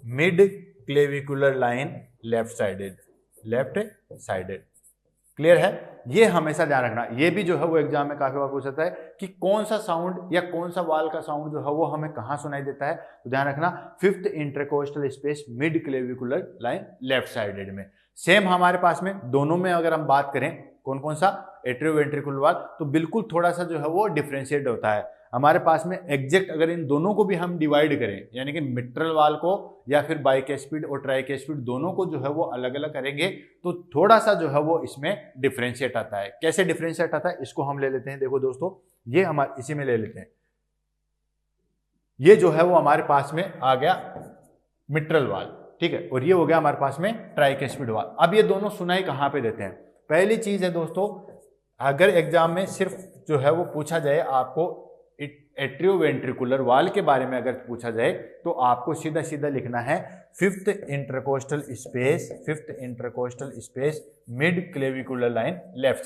mid clavicular line left sided. Clear है? ये हमेशा ध्यान रखना, ये भी जो है वो एग्जाम में काफी बार पूछा जाता है कि कौन सा साउंड या कौन सा वाल का साउंड जो है वो हमें कहाँ सुनाई देता है। तो ध्यान रखना, fifth intercostal space mid clavicular line left sided में। सेम हमारे पास में दोनों में अगर हम बात करें कौन कौन सा, एट्रियो वेंट्रिकुलर वाल, तो बिल्कुल थोड़ा सा जो है वो डिफ्रेंशिएट होता है हमारे पास में। एग्जैक्ट अगर इन दोनों को भी हम डिवाइड करें, यानी कि मिट्रल वाल को या फिर बाइकैस्पिड और ट्राइकैस्पिड दोनों को जो है वो अलग अलग करेंगे तो थोड़ा सा जो है वो इसमें डिफ्रेंशिएट आता है। कैसे डिफ्रेंशिएट आता है इसको हम ले लेते हैं। देखो दोस्तों, ये हमारे इसी में ले लेते हैं, ये जो है वो हमारे पास में आ गया मिट्रल वाल, ठीक है, और ये हो गया हमारे पास में ट्राइकैस्पिड वाल। अब ये दोनों सुनाई कहाँ पे देते हैं? पहली चीज है दोस्तों, अगर एग्जाम में सिर्फ जो है वो पूछा जाए आपको एट्रियो वेंट्रिकुलर वाल के बारे में अगर पूछा जाए तो आपको सीधा सीधा लिखना है fifth intercostal space mid clavicular line left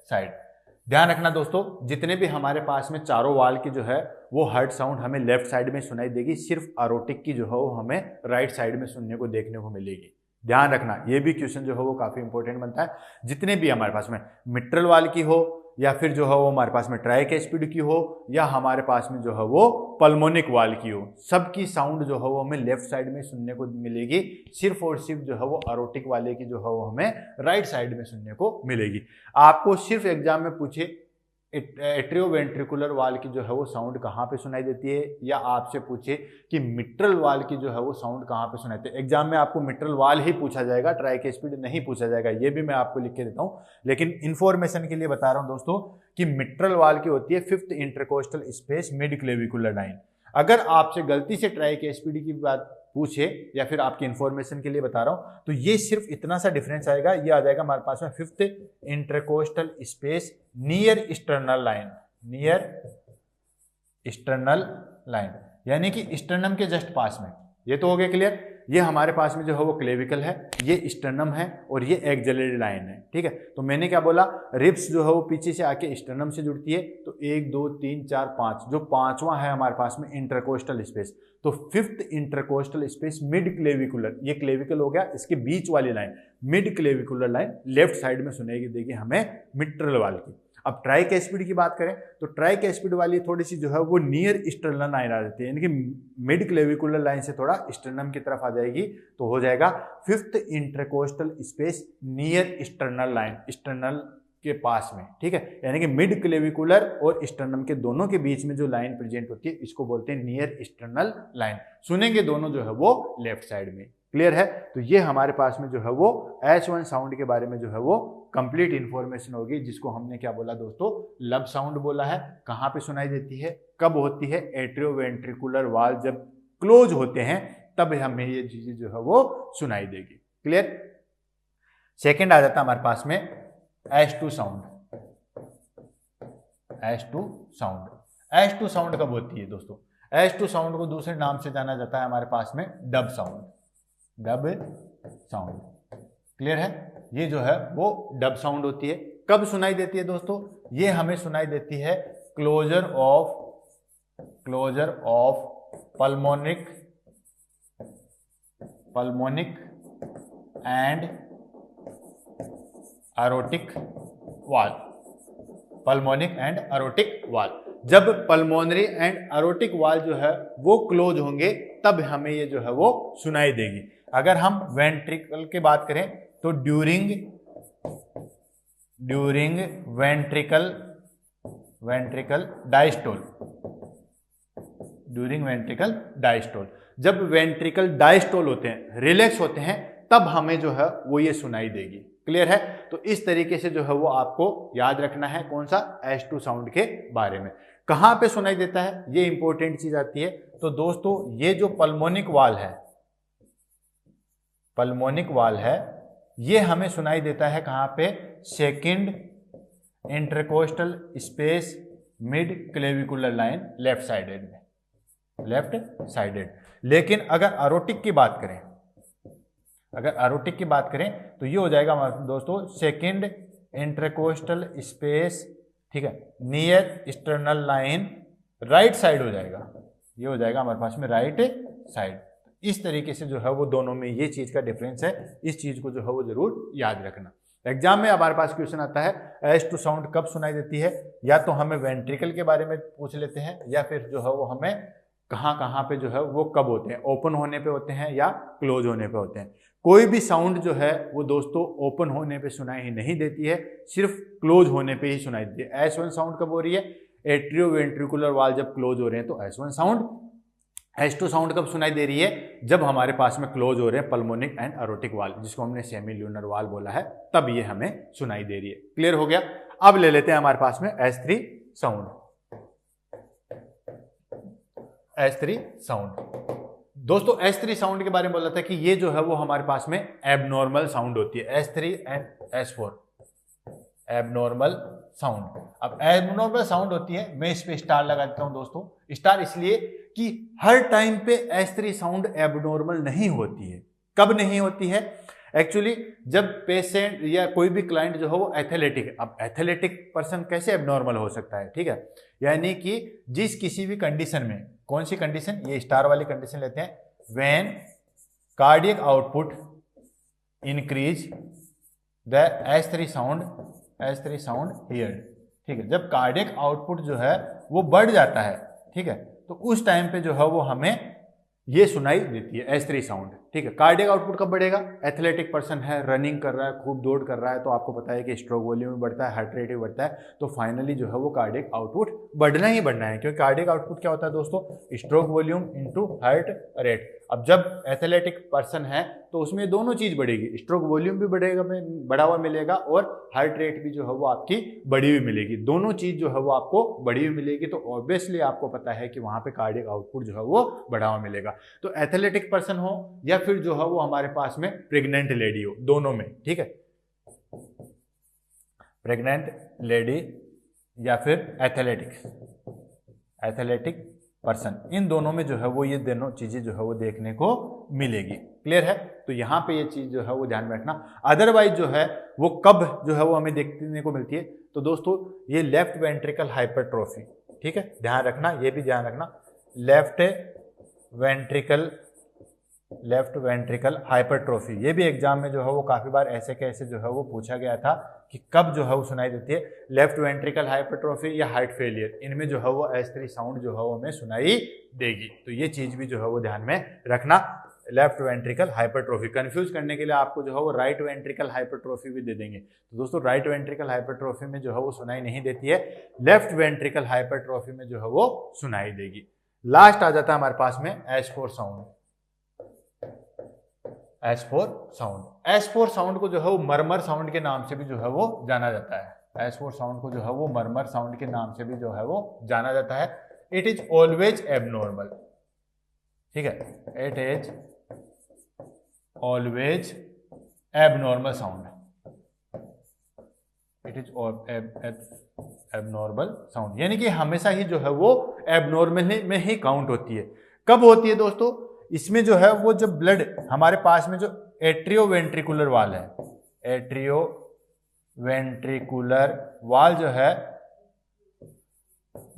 side. ध्यान रखना दोस्तों, जितने भी हमारे पास में चारों वाल की जो है वो हार्ट साउंड हमें लेफ्ट साइड में सुनाई देगी, सिर्फ एरोटिक की जो है वो हमें राइट साइड में सुनने को देखने को मिलेगी। ध्यान रखना, ये भी क्वेश्चन जो है वो काफी इंपॉर्टेंट बनता है। जितने भी हमारे पास में मिट्रल वाल की हो या फिर जो है वो हमारे पास में ट्राइकैस्पिड की हो या हमारे पास में जो है वो पल्मोनिक वाल की हो, सबकी साउंड जो है वो हमें लेफ्ट साइड में सुनने को मिलेगी। सिर्फ और सिर्फ जो है वो एरोटिक वाले की जो है वो हमें राइट साइड में सुनने को मिलेगी। आपको सिर्फ एग्जाम में पूछे एट्रियो वेंट्रिकुलर वाल की जो है वो साउंड कहाँ पे सुनाई देती है, या आपसे पूछे कि मिट्रल वाल की जो है वो साउंड कहाँ पे सुनाई देती है, एग्जाम में आपको मिट्रल वाल ही पूछा जाएगा, ट्राइकैस्पिड नहीं पूछा जाएगा। ये भी मैं आपको लिख के देता हूँ, लेकिन इन्फॉर्मेशन के लिए बता रहा हूँ दोस्तों कि मिट्रल वाल की होती है fifth intercostal space mid clavicular line. अगर आपसे गलती से ट्राइकैस्पिड की बात पूछे या फिर आपकी इंफॉर्मेशन के लिए बता रहा हूं तो ये सिर्फ इतना सा डिफरेंस आएगा, ये आ जाएगा हमारे पास में fifth intercostal space near external line, यानी कि स्टर्नम के जस्ट पास में। ये तो हो गया क्लियर। ये हमारे पास में जो है वो क्लेविकल है, ये स्टर्नम है और ये एक्सिलरी लाइन है, ठीक है। तो मैंने क्या बोला, रिब्स जो है वो पीछे से आके स्टर्नम से जुड़ती है, तो 1 2 3 4 5, जो पांचवा है हमारे पास में इंटरकोस्टल स्पेस, तो fifth intercostal space mid clavicular, ये क्लेविकल हो गया, इसके बीच वाली line mid clavicular line left side में सुनेगी देगी हमें मिट्रल वाल की। अब ट्राइकैस्पिड की बात करें तो ट्राइकैस्पिड वाली थोड़ी सी जो है वो नियर स्टर्नम लाइन आ जाती है, यानी कि मिड क्लेविकुलर लाइन से थोड़ा स्टर्नम की तरफ आ जाएगी, तो हो जाएगा fifth intercostal space near sternal line, sternal के पास में, ठीक है। यानी कि मिड क्लेविकुलर और स्टर्नम के दोनों के बीच में जो लाइन प्रेजेंट होती है इसको बोलते हैं नियर स्टर्नल लाइन। सुनेंगे दोनों जो है वो लेफ्ट साइड में। क्लियर है? तो ये हमारे पास में जो है वो H1 साउंड के बारे में जो है वो कंप्लीट इंफॉर्मेशन होगी, जिसको हमने क्या बोला दोस्तों, लब साउंड बोला है। कहाँ पे सुनाई देती है, कब होती है, एट्रियो वेंट्रिकुलर वाल जब क्लोज होते हैं तब हमें ये चीजें जो है वो सुनाई देगी। क्लियर? सेकेंड आ जाता है हमारे पास में H2 साउंड। H2 साउंड कब होती है दोस्तों? H2 साउंड को दूसरे नाम से जाना जाता है हमारे पास में डब साउंड। क्लियर है? ये जो है वो डब साउंड होती है। कब सुनाई देती है दोस्तों? ये हमें सुनाई देती है closure of pulmonic and aortic valve. Pulmonic and aortic valve. जब पल्मोनरी एंड एरोटिक वाल जो है वो क्लोज होंगे तब हमें ये जो है वो सुनाई देगी। अगर हम वेंट्रिकल की बात करें तो during ventricle diastole, during ventricle diastole, जब वेंट्रिकल डायस्टोल होते हैं, रिलैक्स होते हैं, तब हमें जो है वो ये सुनाई देगी। क्लियर है? तो इस तरीके से जो है वो आपको याद रखना है कौन सा, S2 साउंड के बारे में। कहां पे सुनाई देता है ये इंपॉर्टेंट चीज आती है। तो दोस्तों ये जो पल्मोनिक वाल है ये हमें सुनाई देता है कहां पे, second intercostal space mid clavicular line, left sided. लेकिन अगर एरोटिक की बात करें तो ये हो जाएगा हमारे दोस्तों साइड इंटरकोस्टल स्पेस, ठीक है, near external line, right side हो जाएगा, ये हो जाएगा हमारे पास में राइट साइड। इस तरीके से जो है वो दोनों में ये चीज का डिफरेंस है, इस चीज को जो है वो जरूर याद रखना। एग्जाम में हमारे पास क्वेश्चन आता है S2 साउंड कब सुनाई देती है, या तो हमें वेंट्रिकल के बारे में पूछ लेते हैं या फिर जो है वो हमें कहाँ पे जो है वो कब होते हैं, ओपन होने पे होते हैं या क्लोज होने पे होते हैं। कोई भी साउंड जो है वो दोस्तों ओपन होने पे सुनाई ही नहीं देती है, सिर्फ क्लोज होने पे ही सुनाई देती है। S1 साउंड कब हो रही है, एट्रियोवेंट्रिकुलर वाल जब क्लोज हो रहे हैं तो S1 साउंड। S2 साउंड कब सुनाई दे रही है, जब हमारे पास में क्लोज हो रहे हैं पल्मोनिक एंड एरोटिक वाल, जिसको हमने सेमी ल्यूनर वाल बोला है, तब ये हमें सुनाई दे रही है। क्लियर हो गया? अब ले लेते हैं हमारे पास में S3 साउंड। S3 साउंड दोस्तों, S3 साउंड के बारे में बोला था कि ये जो है वो हमारे पास में एबनॉर्मल साउंड होती है। S3 and S4 abnormal sound. अब एबनॉर्मल साउंड होती है, मैं इस पे स्टार लगा देता हूं दोस्तों। स्टार इसलिए कि हर टाइम पे S3 साउंड एबनॉर्मल नहीं होती है। कब नहीं होती है? एक्चुअली जब पेशेंट या कोई भी क्लाइंट जो है वो एथलेटिक है। अब एथलेटिक पर्सन कैसे एबनॉर्मल हो सकता है, ठीक है, यानी कि जिस किसी भी कंडीशन में, कौन सी कंडीशन, ये स्टार वाली कंडीशन लेते हैं, when cardiac output increase the S3 sound here, ठीक है, जब कार्डियक आउटपुट जो है वो बढ़ जाता है, ठीक है, तो उस टाइम पे जो है वो हमें ये सुनाई देती है S3 साउंड, ठीक है। कार्डियक आउटपुट कब बढ़ेगा? एथलेटिक पर्सन है, रनिंग कर रहा है, खूब दौड़ कर रहा है, तो आपको पता है कि स्ट्रोक वॉल्यूम भी बढ़ता है, हार्ट रेट भी बढ़ता है, तो फाइनली जो है वो कार्डियक आउटपुट बढ़ना ही बढ़ना है, क्योंकि कार्डियक आउटपुट क्या होता है दोस्तों, stroke volume into heart rate. अब जब एथलेटिक पर्सन है तो उसमें दोनों चीज बढ़ेगी, स्ट्रोक वॉल्यूम भी बढ़ेगा, बढ़ा हुआ मिलेगा, और हार्ट रेट भी जो है वो आपकी बढ़ी हुई मिलेगी। दोनों चीज जो है वो आपको बढ़ी हुई मिलेगी, तो ऑब्वियसली आपको पता है कि वहां पे कार्डियक आउटपुट जो है वो बढ़ा हुआ मिलेगा। तो एथलेटिक पर्सन हो या फिर जो है वो हमारे पास में प्रेग्नेंट लेडी हो, दोनों में, ठीक है, प्रेग्नेंट लेडी या फिर एथलेटिक पर्सन, इन दोनों में जो है वो ये दोनों चीजें जो है वो देखने को मिलेगी। क्लियर है? तो यहाँ पे ये चीज जो है वो ध्यान में रखना। अदरवाइज जो है वो कब जो है वो हमें देखने को मिलती है, तो दोस्तों ये लेफ्ट वेंट्रिकल हाइपरट्रोफी, ठीक है, ध्यान रखना, ये भी ध्यान रखना, लेफ्ट वेंट्रिकल हाइपरट्रोफी। ये भी एग्जाम में जो है वो काफी बार ऐसे कैसे जो है वो पूछा गया था कि कब जो है वो सुनाई देती है, लेफ्ट वेंट्रिकल हाइपरट्रोफी या हार्ट फेलियर, इनमें जो है वो S3 साउंड जो है वो हमें सुनाई देगी। तो ये चीज भी जो है वो ध्यान में रखना। लेफ्ट वेंट्रिकल हाइपरट्रोफी, कंफ्यूज करने के लिए आपको जो है वो राइट वेंट्रिकल हाइपरट्रोफी भी दे देंगे। तो दोस्तों राइट वेंट्रिकल हाइपरट्रोफी में जो है वो सुनाई नहीं देती है, लेफ्ट वेंट्रिकल हाइपरट्रोफी में जो है वो सुनाई देगी। लास्ट आ जाता है हमारे पास में S4 साउंड। S4 साउंड को जो है वो मरमर साउंड के नाम से भी जो है वो जाना जाता है। S4 साउंड को जो है वो मरमर साउंड के नाम से भी जो है वो जाना जाता है। इट इज ऑलवेज एबनॉर्मल, ठीक है, it is always abnormal sound, it is abnormal sound, यानी कि हमेशा ही जो है वो एबनॉर्मल में ही काउंट होती है। कब होती है दोस्तों? इसमें जो है वो जब ब्लड हमारे पास में जो एट्रियोवेंट्रिकुलर वाल है, एट्रियोवेंट्रिकुलर वाल जो है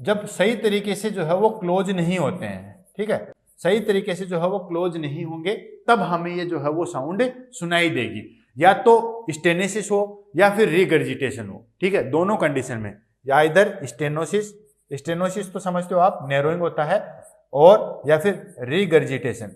जब सही तरीके से जो है वो क्लोज नहीं होते हैं, ठीक है, सही तरीके से जो है वो क्लोज नहीं होंगे, तब हमें ये जो है वो साउंड सुनाई देगी। या तो स्टेनेसिस हो या फिर रिगर्जिटेशन हो, ठीक है, दोनों कंडीशन में, या इधर स्टेनोसिस, स्टेनोसिस तो समझते हो आप, नैरोइंग होता है, और या फिर रिगर्जिटेशन।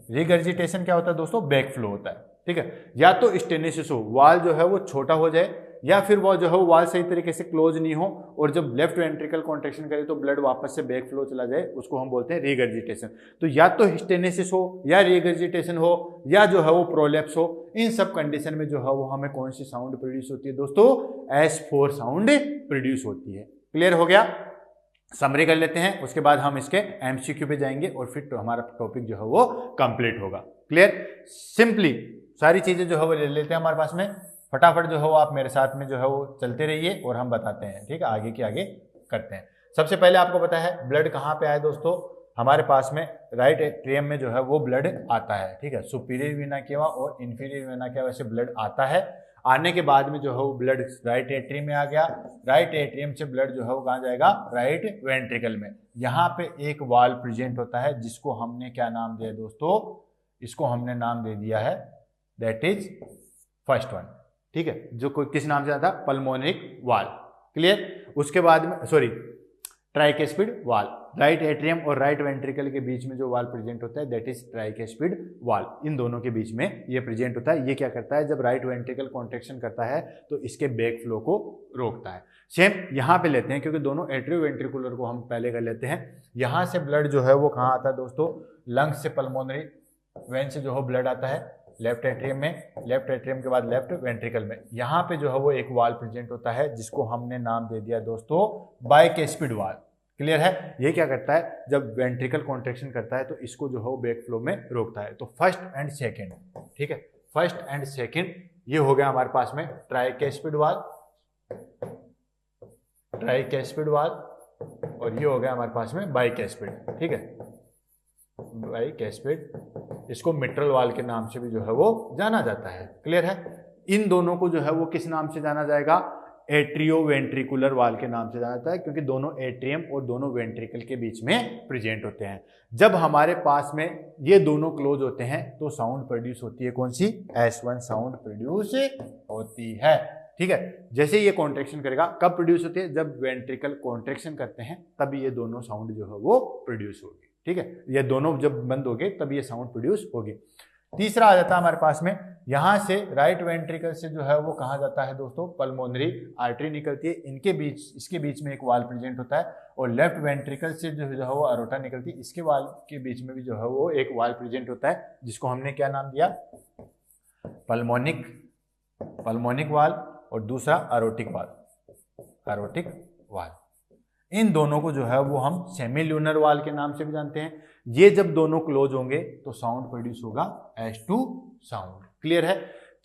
रिगर्जिटेशन क्या होता है दोस्तों? बैक फ्लो होता है, ठीक है। या तो स्टेनोसिस हो, वाल जो है वो छोटा हो जाए, या फिर वो जो है वो वाल सही तरीके से क्लोज नहीं हो, और जब लेफ्ट वेंट्रिकल कॉन्ट्रैक्शन करे तो ब्लड वापस से बैक फ्लो चला जाए, उसको हम बोलते हैं रिगर्जिटेशन। तो या तो स्टेनोसिस हो, या रिगर्जिटेशन हो, या जो है वो प्रोलैप्स हो, इन सब कंडीशन में जो है वो हमें कौन सी साउंड प्रोड्यूस होती है दोस्तों? S4 साउंड प्रोड्यूस होती है। क्लियर हो गया? समरी कर लेते हैं, उसके बाद हम इसके MCQ पे जाएंगे और फिर तो हमारा टॉपिक जो है वो कंप्लीट होगा। क्लियर? सिंपली सारी चीजें जो है वो ले लेते हैं हमारे पास में, फटाफट जो है वो आप मेरे साथ में जो है वो चलते रहिए और हम बताते हैं, ठीक है, आगे की आगे करते हैं। सबसे पहले आपको पता है ब्लड कहाँ पे आए दोस्तों? हमारे पास में राइट एट्रियम में जो है वो ब्लड आता है, ठीक है। सुपीरियर वेना केवा और इंफीरियर वेना केवा से ब्लड आता है। आने के बाद में जो है वो ब्लड राइट एट्रियम में आ गया, राइट एट्रियम से ब्लड जो है वो कहाँ जाएगा? राइट वेंट्रिकल में। यहाँ पे एक वाल्व प्रेजेंट होता है जिसको हमने क्या नाम दिया दोस्तों? इसको हमने नाम दे दिया है, दैट इज फर्स्ट वन, ठीक है, जो कोई किस नाम से आता? Pulmonic valve. क्लियर? उसके बाद में सॉरी ट्राइकेस्पिड वाल्व, राइट एट्रियम और राइट वेंट्रिकल के बीच में जो वाल्व प्रेजेंट होता है दैट इज ट्राइकेस्पिड वाल्व। इन दोनों के बीच में ये प्रेजेंट होता है। ये क्या करता है? जब राइट वेंट्रिकल कॉन्ट्रैक्शन करता है तो इसके बैक फ्लो को रोकता है। सेम यहाँ पे लेते हैं, क्योंकि दोनों एट्रियो वेंट्रिकुलर को हम पहले कर लेते हैं। यहाँ से ब्लड जो है वो कहाँ आता है दोस्तों? लंग्स से पल्मोनरी वेन से जो है ब्लड आता है लेफ्ट एट्रियम में, लेफ्ट एट्रियम के बाद लेफ्ट वेंट्रिकल में। यहाँ पे जो है वो एक वाल्व प्रेजेंट होता है जिसको हमने नाम दे दिया दोस्तों बाइकेस्पिड वाल्व। क्लियर है? ये क्या करता है? जब वेंट्रिकल कॉन्ट्रैक्शन करता है तो इसको जो है वो बैक फ्लो में रोकता है। तो फर्स्ट एंड सेकंड, ठीक है, फर्स्ट एंड सेकंड ये हो गया हमारे पास में ट्राइकेस्पिड वाल्व, ट्राइकेस्पिड वाल्व, और ये हो गया हमारे पास में बाइकेस्पिड, ठीक है, बाइकेस्पिड। इसको मिट्रल वाल्व के नाम से भी जो है वो जाना जाता है। क्लियर है? इन दोनों को जो है वो किस नाम से जाना जाएगा? एट्रियो वेंट्रिकुलर वाल्व के नाम से जाना जाता है, क्योंकि दोनों एट्रियम और दोनों वेंट्रिकल के बीच में प्रेजेंट होते हैं। जब हमारे पास में ये दोनों क्लोज होते हैं तो साउंड प्रोड्यूस होती है, कौन सी? S1 साउंड प्रोड्यूस होती है, ठीक है। जैसे ये कॉन्ट्रैक्शन करेगा, कब प्रोड्यूस होती है? जब वेंट्रिकल कॉन्ट्रैक्शन करते हैं तब ये दोनों साउंड जो है वो प्रोड्यूस होगी, ठीक है। ये दोनों जब बंद हो गए तब ये साउंड प्रोड्यूस होगी। तीसरा आ जाता है हमारे पास में, यहां से राइट वेंट्रिकल से जो है वो कहा जाता है दोस्तों पल्मोनरी आर्टरी निकलती है, इनके बीच, इसके बीच में एक वाल्व प्रेजेंट होता है, और लेफ्ट वेंट्रिकल से जो है वो अरोटा निकलती है, इसके वाल्व के बीच में भी जो है वो एक वाल्व प्रेजेंट होता है जिसको हमने क्या नाम दिया? पल्मोनिक, पल्मोनिक वाल्व, और दूसरा अरोटिक वाल्व, अरोटिक वाल्व। इन दोनों को जो है वो हम सेमील्यूनर वाल्व के नाम से भी जानते हैं। ये जब दोनों क्लोज होंगे तो साउंड प्रोड्यूस होगा S2 साउंड। क्लियर है?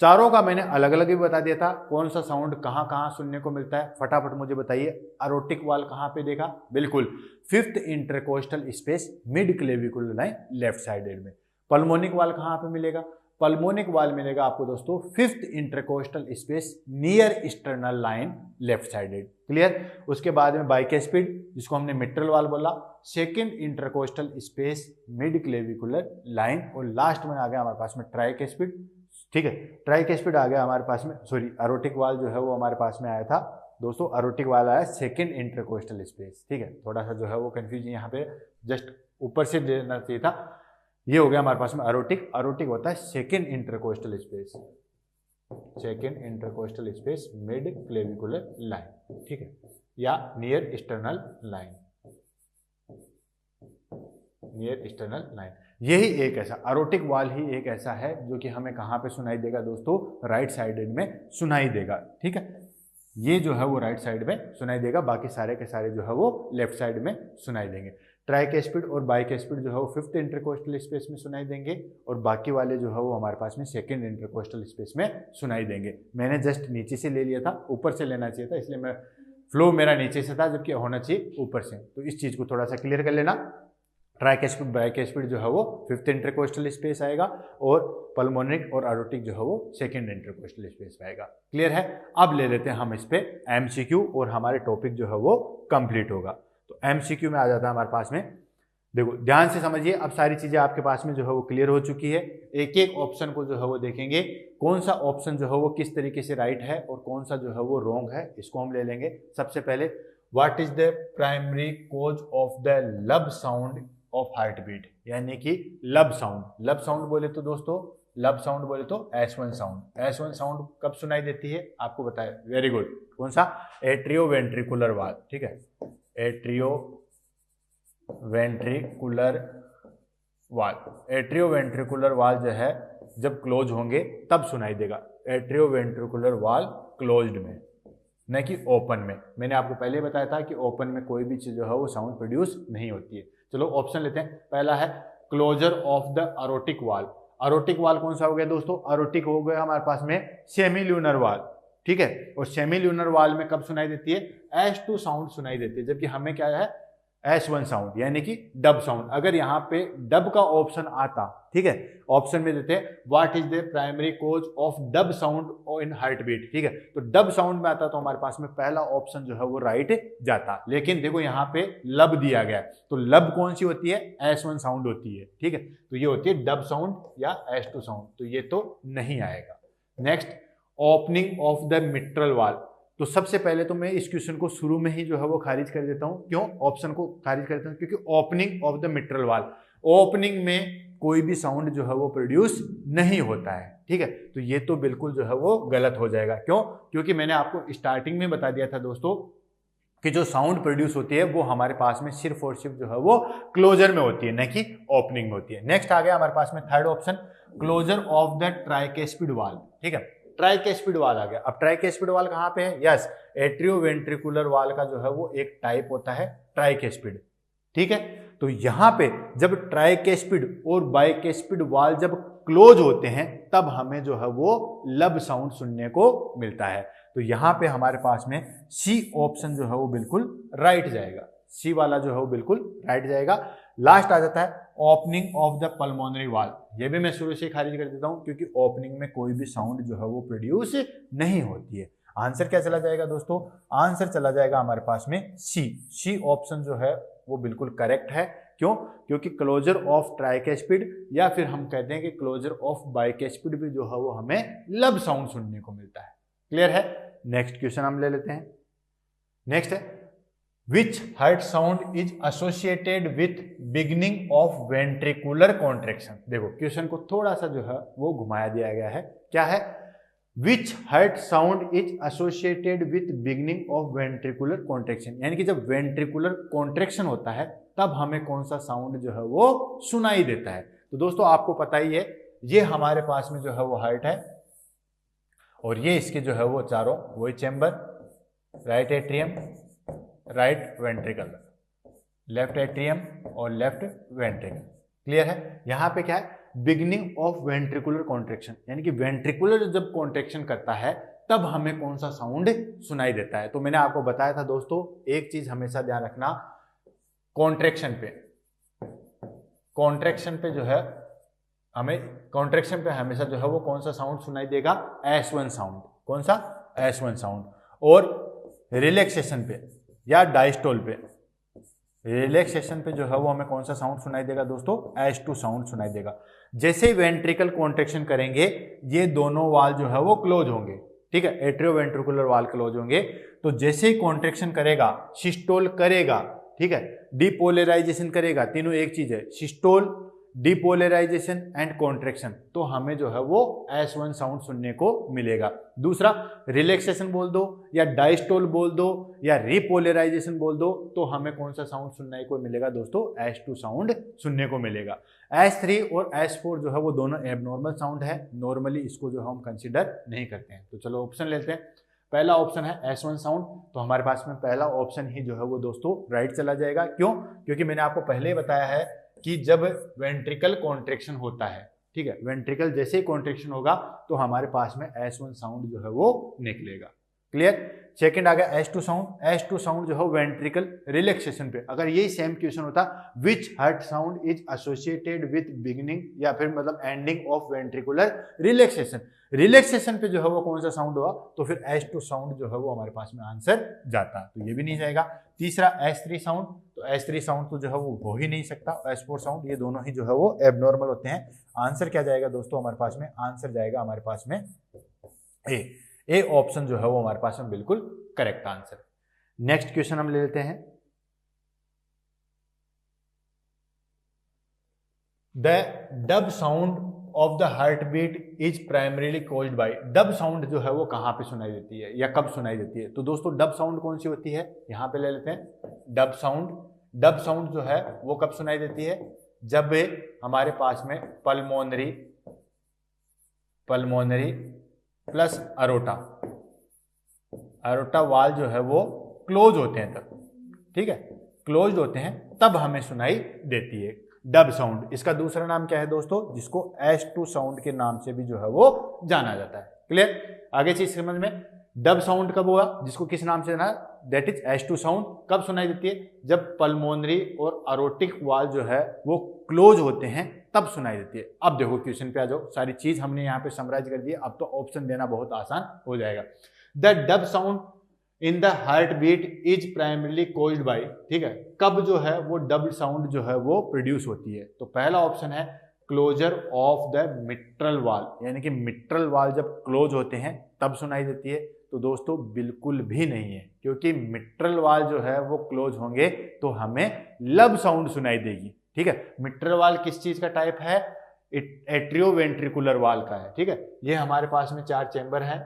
चारों का मैंने अलग अलग भी बता दिया था, कौन सा साउंड कहाँ कहाँ सुनने को मिलता है। फटाफट मुझे बताइए, अरोटिक वाल्व कहाँ पे देखा? बिल्कुल, fifth intercostal space mid clavicular line left sided में। पल्मोनिक वाल्व कहाँ पे मिलेगा? पल्मोनिक वाल्व मिलेगा आपको दोस्तों fifth intercostal space near external line left sided. Clear? उसके बाद में बाइकेस्पिड, जिसको हमने मिट्रल वाल्व बोला, second intercostal space mid clavicular line, और लास्ट में आ गया हमारे पास में ट्राइकेस्पिड, ठीक है। ट्राइकेस्पिड आ गया हमारे पास में, सॉरी अरोटिक वाल्व जो है वो हमारे पास में आया था दोस्तों, अरोटिक वाल्व आया सेकंड इंटरकोस्टल स्पेस, ठीक है। थोड़ा सा जो है वो कंफ्यूजन यहाँ पे जस्ट ऊपर से देना चाहिए था। ये हो गया हमारे पास में अरोटिक, अरोटिक होता है second intercostal space, second intercostal space mid clavicular line, ठीक है, या near external line, near external line. यही एक ऐसा अरोटिक वाल्व ही एक ऐसा है जो कि हमें कहाँ पे सुनाई देगा दोस्तों? राइट साइडेड में सुनाई देगा, ठीक है। ये जो है वो राइट साइड में सुनाई देगा, बाकी सारे के सारे जो है वो लेफ्ट साइड में सुनाई देंगे। ट्राइकेस्पिड और बाइकेस्पिड जो है वो फिफ्थ इंटरकोस्टल स्पेस में सुनाई देंगे, और बाकी वाले जो है वो हमारे पास में सेकंड इंटरकोस्टल स्पेस में सुनाई देंगे। मैंने जस्ट नीचे से ले लिया था, ऊपर से लेना चाहिए था, इसलिए मैं फ्लो मेरा नीचे से था, जबकि होना चाहिए ऊपर से। तो इस चीज़ को थोड़ा सा क्लियर कर लेना। ट्राइकेस्पिड बाइकेस्पिड जो है वो फिफ्थ इंटरकोस्टल स्पेस आएगा, और पल्मोनिक और अरोटिक जो है वो सेकंड इंटरकोस्टल स्पेस आएगा। क्लियर है? अब ले लेते हैं हम इस पे MCQ, और हमारे टॉपिक जो है वो कंप्लीट होगा। तो MCQ में आ जाता है हमारे पास में, देखो ध्यान से समझिए, अब सारी चीजें आपके पास में जो है वो क्लियर हो चुकी है। एक एक ऑप्शन को जो है वो देखेंगे, कौन सा ऑप्शन जो है वो किस तरीके से राइट है और कौन सा जो है वो रॉन्ग है, इसको हम ले लेंगे। सबसे पहले, what is the primary cause of the lub sound of heart beat, यानी कि लब साउंड। लब साउंड बोले तो दोस्तों, लब साउंड बोले तो S1 साउंड। S1 साउंड कब सुनाई देती है आपको बताया, वेरी गुड। कौन सा? एट्रियो वेंट्रिकुलर वाल, ठीक है, एट्रियो वेंट्रिकुलर वाल। एट्रियो वेंट्रिकुलर वाल जो है जब क्लोज होंगे तब सुनाई देगा, एट्रियो वेंट्रिकुलर वाल क्लोज्ड में, न कि ओपन में। मैंने आपको पहले बताया था कि ओपन में कोई भी चीज जो है वो साउंड प्रोड्यूस नहीं होती है। चलो ऑप्शन लेते हैं। पहला है क्लोजर ऑफ द अरोटिक वाल। अरोटिक वाल कौन सा हो गया दोस्तों? अरोटिक हो गया हमारे पास में सेमील्यूनर वाल, ठीक है। और सेमील्यूनर वाल में कब सुनाई देती है? S2 साउंड सुनाई देती है, जबकि हमें क्या है? S1 साउंड, यानी कि डब साउंड। अगर यहाँ पे डब का ऑप्शन आता, ठीक है, ऑप्शन में देते हैं what is the primary cause of dub sound in heart beat, ठीक है, तो डब साउंड में आता तो हमारे पास में पहला ऑप्शन जो है वो राइट जाता। लेकिन देखो यहाँ पे लब दिया गया है, तो लब कौन सी होती है? S1 साउंड होती है, ठीक है, तो ये होती है डब साउंड या S2 साउंड, तो ये तो नहीं आएगा। Next, opening of the mitral वाल। तो सबसे पहले तो मैं इस क्वेश्चन को शुरू में ही जो है वो खारिज कर देता हूं। क्यों ऑप्शन को खारिज कर देता हूं? क्योंकि ओपनिंग ऑफ द मिट्रल वाल, ओपनिंग में कोई भी साउंड जो है वो प्रोड्यूस नहीं होता है, ठीक है, तो ये तो बिल्कुल जो है वो गलत हो जाएगा। क्यों? क्योंकि मैंने आपको स्टार्टिंग में बता दिया था दोस्तों कि जो साउंड प्रोड्यूस होती है वो हमारे पास में सिर्फ और सिर्फ जो है वो क्लोजर में होती है, न कि ओपनिंग में होती है। नेक्स्ट आ गया हमारे पास में third option, closure of the tricuspid valve, ठीक है, ट्राइकेस्पिड वाल आ गया। अब ट्राइकेस्पिड वाल कहाँ पे है? यस, एट्रियो वेंट्रिकुलर वाल का जो है वो एक टाइप होता है ट्राइकेस्पिड, ठीक है। तो यहां पे जब ट्राइकेस्पिड और बाइकेस्पिड वाल जब क्लोज होते हैं तब हमें जो है वो लब साउंड सुनने को मिलता है। तो यहां पे हमारे पास में सी ऑप्शन जो है वो बिल्कुल राइट जाएगा, सी वाला जो है वो बिल्कुल राइट जाएगा। लास्ट आ जाता है ओपनिंग ऑफ द पल्मोनरी वाल। ये भी मैं शुरू से खारिज कर देता हूं क्योंकि ओपनिंग में कोई भी साउंड जो है वो प्रोड्यूस नहीं होती है। आंसर क्या चला जाएगा दोस्तों? आंसर चला जाएगा हमारे पास में सी ऑप्शन जो है वो बिल्कुल करेक्ट है। क्यों? क्योंकि क्लोजर ऑफ ट्राइकेस्पिड या फिर हम कहते हैं कि क्लोजर ऑफ बाइकेस्पिड भी जो है वो हमें लब साउंड सुनने को मिलता है। क्लियर है? नेक्स्ट क्वेश्चन हम ले लेते हैं। नेक्स्ट है Which heart sound is associated with beginning of ventricular contraction? देखो क्वेश्चन को थोड़ा सा जो है वो घुमाया दिया गया है। क्या है? Which heart sound is associated with beginning of ventricular contraction? यानी कि जब ventricular contraction होता है तब हमें कौन सा साउंड जो है वो सुनाई देता है। तो दोस्तों आपको पता ही है, ये हमारे पास में जो है वो हार्ट है और ये इसके जो है वो चारों वही chamber, right atrium, right ventricle, left atrium और लेफ्ट वेंट्रिकल। क्लियर है? यहां पे क्या है? बिगिनिंग ऑफ वेंट्रिकुलर कॉन्ट्रेक्शन, यानी कि वेंट्रिकुलर जब कॉन्ट्रेक्शन करता है तब हमें कौन सा साउंड सुनाई देता है। तो मैंने आपको बताया था दोस्तों, एक चीज हमेशा ध्यान रखना, कॉन्ट्रेक्शन पे जो है हमें कॉन्ट्रेक्शन पे हमेशा जो है वो कौन सा साउंड सुनाई देगा? S1 sound. कौन सा? S1 sound. और रिलैक्सेशन पे या डायस्टोल पे, रिलैक्सेशन पे जो है वो हमें कौन सा साउंड सुनाई देगा दोस्तों? S2 साउंड सुनाई देगा। जैसे ही वेंट्रिकल कॉन्ट्रेक्शन करेंगे ये दोनों वाल जो है वो क्लोज होंगे, ठीक है, एट्रियो वेंट्रिकुलर वाल क्लोज होंगे। तो जैसे ही कॉन्ट्रेक्शन करेगा, सिस्टोल करेगा, ठीक है, डिपोलराइजेशन करेगा, तीनों एक चीज है, सिस्टोल, डिपोलराइजेशन एंड कॉन्ट्रेक्शन, तो हमें जो है वो S1 साउंड सुनने को मिलेगा। दूसरा, रिलैक्सेशन बोल दो या डायस्टोल बोल दो या रिपोलराइजेशन बोल दो, तो हमें कौन सा साउंड सुनने को मिलेगा दोस्तों? S2 साउंड सुनने को मिलेगा। S3 और S4 जो है वो दोनों एबनॉर्मल साउंड है, नॉर्मली इसको जो हम कंसिडर नहीं करते हैं। तो चलो ऑप्शन लेते हैं। पहला ऑप्शन है S1 साउंड, तो हमारे पास में पहला ऑप्शन ही जो है वो दोस्तों राइट चला जाएगा। क्यों? क्योंकि मैंने आपको पहले ही बताया है कि जब वेंट्रिकल कॉन्ट्रेक्शन होता है, ठीक है, वेंट्रिकल जैसे ही कॉन्ट्रेक्शन होगा तो हमारे पास में S1 साउंड जो है वो निकलेगा। क्लियर। सेकंड आ गया S2 साउंड। S2 साउंड जो है वेंट्रिकल रिलैक्सेशन पे। अगर यही सेम क्वेश्चन होता which heart sound is associated with beginning या फिर मतलब ending of ventricular relaxation, relaxation पे जो है वो कौन सा साउंड हुआ, तो फिर S2 साउंड जो है वो हमारे पास में आंसर जाता, तो ये भी नहीं जाएगा। तीसरा S3 साउंड, तो S3 साउंड तो जो है वो हो ही नहीं सकता। S4 साउंड, ये दोनों ही जो है वो एबनॉर्मल होते हैं। आंसर क्या जाएगा दोस्तों हमारे पास में, आंसर जाएगा हमारे पास में ए ऑप्शन जो है वो हमारे पास में बिल्कुल करेक्ट आंसर। नेक्स्ट क्वेश्चन हम ले लेते हैं। The dub sound of the heart beat is primarily caused by. Dub sound जो है वो कहां पे सुनाई देती है या कब सुनाई देती है, तो दोस्तों डब साउंड कौन सी होती है, यहां पे ले लेते हैं डब साउंड। डब साउंड जो है वो कब सुनाई देती है, जब हमारे पास में पल्मोनरी प्लस अरोटा वाल जो है वो क्लोज होते हैं तब, ठीक है, क्लोज होते हैं तब हमें सुनाई देती है डब साउंड। इसका दूसरा नाम क्या है दोस्तों, जिसको S2 साउंड के नाम से भी जो है वो जाना जाता है। क्लियर। आगे चीज समझ में, डब साउंड कब हुआ, जिसको किस नाम से जाना, दैट इज S2 साउंड कब सुनाई देती है, जब पल्मोनरी और अरोटिक वाल जो है वो क्लोज होते हैं तब सुनाई देती है। अब देखो क्वेश्चन पे आ जाओ, सारी चीज हमने यहाँ पे समराइज कर दी है, अब तो ऑप्शन देना बहुत आसान हो जाएगा। The dub sound in the heart beat is primarily caused by, ठीक है, कब जो है वो डब साउंड जो है वो प्रोड्यूस होती है, तो पहला ऑप्शन है क्लोजर ऑफ द मिट्रल वाल, यानी कि मिट्रल वाल जब क्लोज होते हैं तब सुनाई देती है, तो दोस्तों बिल्कुल भी नहीं है, क्योंकि मिट्रल वाल जो है वो क्लोज होंगे तो हमें लब साउंड सुनाई देगी, ठीक है। मिट्रल वाल किस चीज का टाइप है, एट्रियोवेंट्रिकुलर वाल का है, ठीक है। ये हमारे पास में 4 चैम्बर है,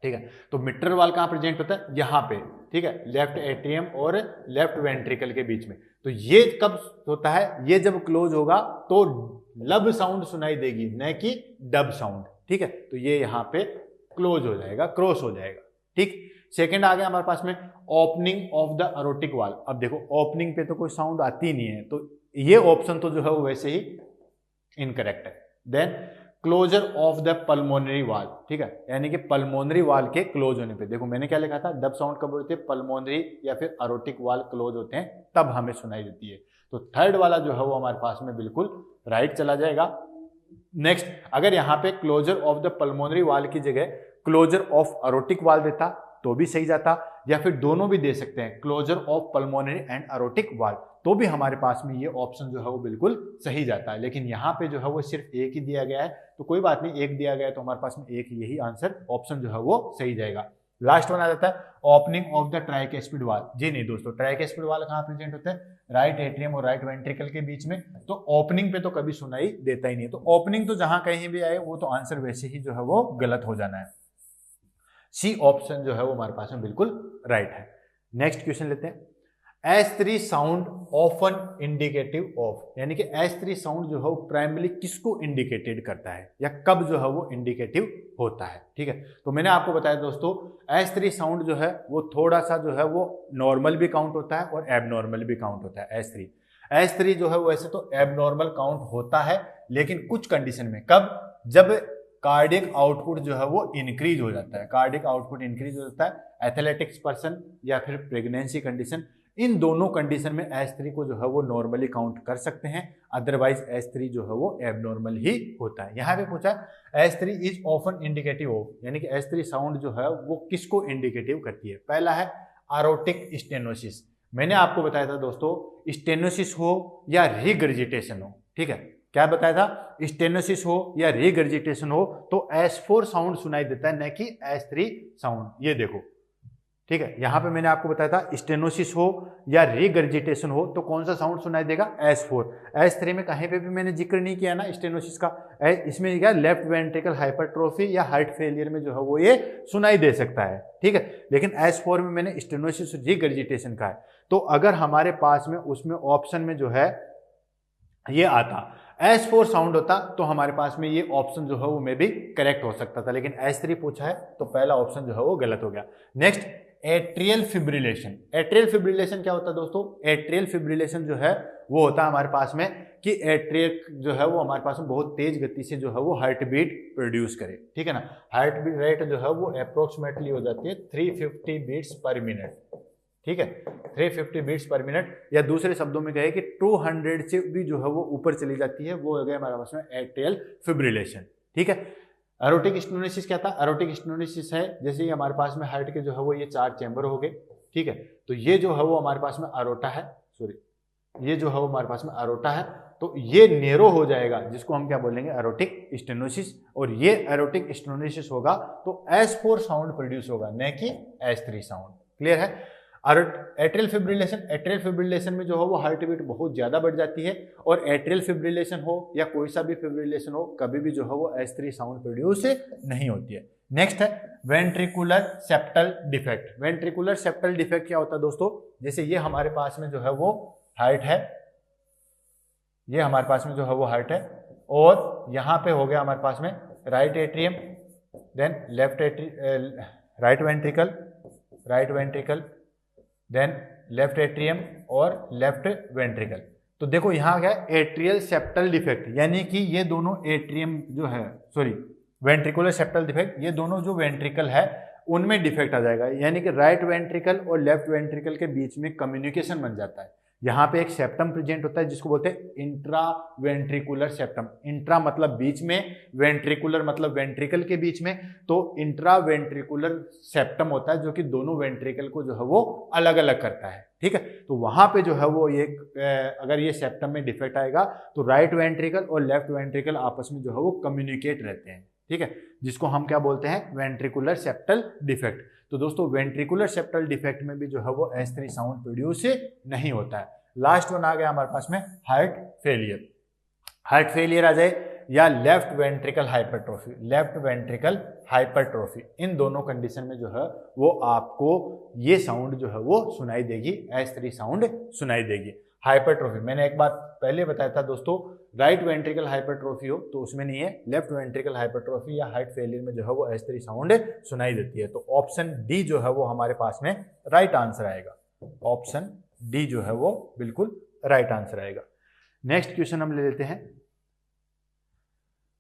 ठीक है, तो मिट्रल वाल कहां प्रेजेंट होता है, यहां पे, ठीक है, लेफ्ट एट्रियम और लेफ्ट वेंट्रिकल के बीच में। तो ये कब होता है, ये जब क्लोज होगा तो लब साउंड सुनाई देगी, न कि डब साउंड, ठीक है। तो ये यहां पे क्लोज हो जाएगा, क्रॉस हो जाएगा, ठीक। सेकंड आ गया हमारे पास में ओपनिंग ऑफ द अरोटिक वाल। अब देखो ओपनिंग पे तो कोई साउंड आती नहीं है, तो ये ऑप्शन तो जो है वो वैसे ही इनकरेक्ट है। Then closure of the pulmonary valve, ठीक है, यानी कि पल्मोनरी वाल के क्लोज होने पे, देखो मैंने क्या लिखा था, डब साउंड कब होती है, पल्मोनरी या फिर अरोटिक वाल क्लोज होते हैं तब हमें सुनाई देती है। तो थर्ड वाला जो है वो हमारे पास में बिल्कुल राइट चला जाएगा। नेक्स्ट, अगर यहाँ पे क्लोजर ऑफ द पल्मोनरी वाल की जगह क्लोजर ऑफ अरोटिक वाल देता तो भी सही जाता, या फिर दोनों भी दे सकते हैं, क्लोजर ऑफ पल्मोनरी एंड अरोटिक वाल, तो भी हमारे पास में ये ऑप्शन जो है वो बिल्कुल सही जाता है। लेकिन यहाँ पे जो है वो सिर्फ एक ही दिया गया है, तो कोई बात नहीं, एक दिया गया है तो हमारे पास में एक यही आंसर ऑप्शन जो है वो सही जाएगा। लास्ट वन आ जाता है ओपनिंग ऑफ द ट्राइकेस्पिड वाल। जी नहीं दोस्तों, ट्राइकेस्पिड वाल कहाँ प्रेजेंट होता है, राइट एट्रियम और राइट वेंट्रिकल के बीच में, तो ओपनिंग पे तो कभी सुनाई देता ही नहीं है। तो ओपनिंग तो जहां कहीं भी आए वो तो आंसर वैसे ही जो है वो गलत हो जाना है। सी ऑप्शन जो है वो हमारे पास में बिल्कुल राइट है। नेक्स्ट क्वेश्चन लेते हैं। S3 sound often indicative of, यानी कि S3 साउंड जो है वो प्राइमरी किसको इंडिकेटेड करता है या कब जो है वो इंडिकेटिव होता है, ठीक है। तो मैंने आपको बताया दोस्तों S3 साउंड जो है वो थोड़ा सा जो है वो नॉर्मल भी काउंट होता है और एबनॉर्मल भी काउंट होता है। S3 जो है वो वैसे तो एबनॉर्मल काउंट होता है, लेकिन कुछ कंडीशन में, कब, जब कार्डियक आउटपुट जो है वो इंक्रीज हो जाता है, कार्डियक आउटपुट इंक्रीज हो जाता है, एथलेटिक्स पर्सन या फिर प्रेगनेंसी कंडीशन, इन दोनों कंडीशन में S3 को जो है वो नॉर्मली काउंट कर सकते हैं, अदरवाइज S3 जो है वो एबनॉर्मल ही होता है। यहां पे पूछा S3 is often indicative of, यानी कि S3 साउंड जो है वो किसको इंडिकेटिव करती है। पहला है अरोटिक स्टेनोसिस। मैंने आपको बताया था दोस्तों स्टेनोसिस हो या रिगर्जिटेशन हो, ठीक है, क्या बताया था, स्टेनोसिस हो या रिगर्जिटेशन हो तो S4 साउंड सुनाई देता है, न कि S3 साउंड। ये देखो, ठीक है, यहां पे मैंने आपको बताया था स्टेनोसिस हो या रिगर्जिटेशन हो तो कौन सा साउंड सुनाई देगा, S4। S3 में कहीं पे भी मैंने जिक्र नहीं किया ना स्टेनोसिस का, इसमें क्या लेफ्ट वेंट्रिकल हाइपरट्रोफी या हार्ट फेलियर में जो है वो ये सुनाई दे सकता है, ठीक है। लेकिन S4 में मैंने स्टेनोसिस रिगर्जिटेशन का है, तो अगर हमारे पास में उसमें ऑप्शन में जो है ये आता S4 साउंड होता तो हमारे पास में ये ऑप्शन जो है वो मे भी करेक्ट हो सकता था, लेकिन S3 पूछा है तो पहला ऑप्शन जो है वो गलत हो गया। Next, atrial fibrillation. Atrial fibrillation क्या होता है दोस्तों, एट्रियल फिब्रिलेशन जो है वो होता है हमारे पास में कि एट्रियल जो है वो हमारे पास में बहुत तेज गति से जो है वो हार्ट बीट प्रोड्यूस करे, ठीक है ना। हार्ट बीट रेट जो है वो अप्रोक्सीमेटली हो जाती है 350 बीट्स पर मिनट, ठीक है, 350 बीट्स पर मिनट, या दूसरे शब्दों में कहे कि 200 से भी जो है वो ऊपर चली जाती है, वो हो गया हमारे पास में एट्रियल फिब्रिलेशन, ठीक है। एरोटिक स्टेनोसिस क्या था? एरोटिक स्टेनोसिस है जैसे ही हमारे पास में हार्ट के जो है वो ये 4 चैम्बर हो गए, ठीक है, तो ये जो है वो हमारे पास में अरोटा है, सॉरी ये जो है वो हमारे पास में अरोटा है, तो ये नेरो हो जाएगा, जिसको हम क्या बोलेंगे? Aortic stenosis. और ये एरोटिक स्टेनोसिस होगा तो S4 साउंड प्रोड्यूस होगा, न कि S3 साउंड। क्लियर है? एट्रियल फिब्रिलेशन, एट्रियल फिब्रिलेशन में जो है वो हार्ट बीट बहुत ज्यादा बढ़ जाती है, और एट्रियल फिब्रिलेशन हो या कोई सा भी फिब्रिलेशन हो, कभी भी जो है वो S3 साउंड प्रोड्यूस नहीं होती है। नेक्स्ट है ventricular septal defect. Ventricular septal defect क्या होता है दोस्तों? जैसे ये हमारे पास में जो है वो हार्ट है, ये हमारे पास में जो है वो हार्ट है, और यहां पे हो गया हमारे पास में right atrium, then right ventricle, then left atrium और लेफ्ट वेंट्रिकल। तो देखो यहां क्या है? एट्रियल सेप्टल डिफेक्ट, यानी कि ये दोनों एट्रियम जो है, सॉरी वेंट्रिकुलर सेप्टल डिफेक्ट, ये दोनों जो वेंट्रिकल है उनमें डिफेक्ट आ जाएगा, यानी कि राइट वेंट्रिकल और लेफ्ट वेंट्रिकल के बीच में कम्युनिकेशन बन जाता है। यहाँ पे एक सेप्टम प्रेजेंट होता है जिसको बोलते हैं इंट्रा वेंट्रिकुलर सेप्टम। इंट्रा मतलब बीच में, वेंट्रिकुलर मतलब वेंट्रिकल के बीच में, तो इंट्रा वेंट्रिकुलर सेप्टम होता है जो कि दोनों वेंट्रिकल को जो है वो अलग अलग करता है, ठीक है। तो वहां पे जो है वो अगर ये सेप्टम में डिफेक्ट आएगा तो राइट वेंट्रिकल और लेफ्ट वेंट्रिकल आपस में जो है वो कम्युनिकेट रहते हैं, ठीक है, जिसको हम क्या बोलते हैं? Ventricular septal defect. तो दोस्तों वेंट्रिकुलर सेप्टल डिफेक्ट में भी जो है वो S3 साउंड प्रोड्यूस नहीं होता है। लास्ट वन आ गया हमारे पास में हार्ट फेलियर। हार्ट फेलियर आ जाए या left ventricle hypertrophy, left ventricle hypertrophy, इन दोनों कंडीशन में जो है वो आपको ये साउंड जो है वो सुनाई देगी, S3 साउंड सुनाई देगी। हाइपरट्रोफी मैंने एक बात पहले बताया था दोस्तों, राइट वेंट्रिकल हाइपरट्रोफी हो तो उसमें नहीं है, लेफ्ट वेंट्रिकल हाइपरट्रोफी या हार्ट फेलियर में जो है वो S3 साउंड सुनाई देती है। तो ऑप्शन डी जो है वो हमारे पास में राइट आंसर आएगा, ऑप्शन डी जो है वो बिल्कुल राइट आंसर आएगा। नेक्स्ट क्वेश्चन हम ले लेते हैं,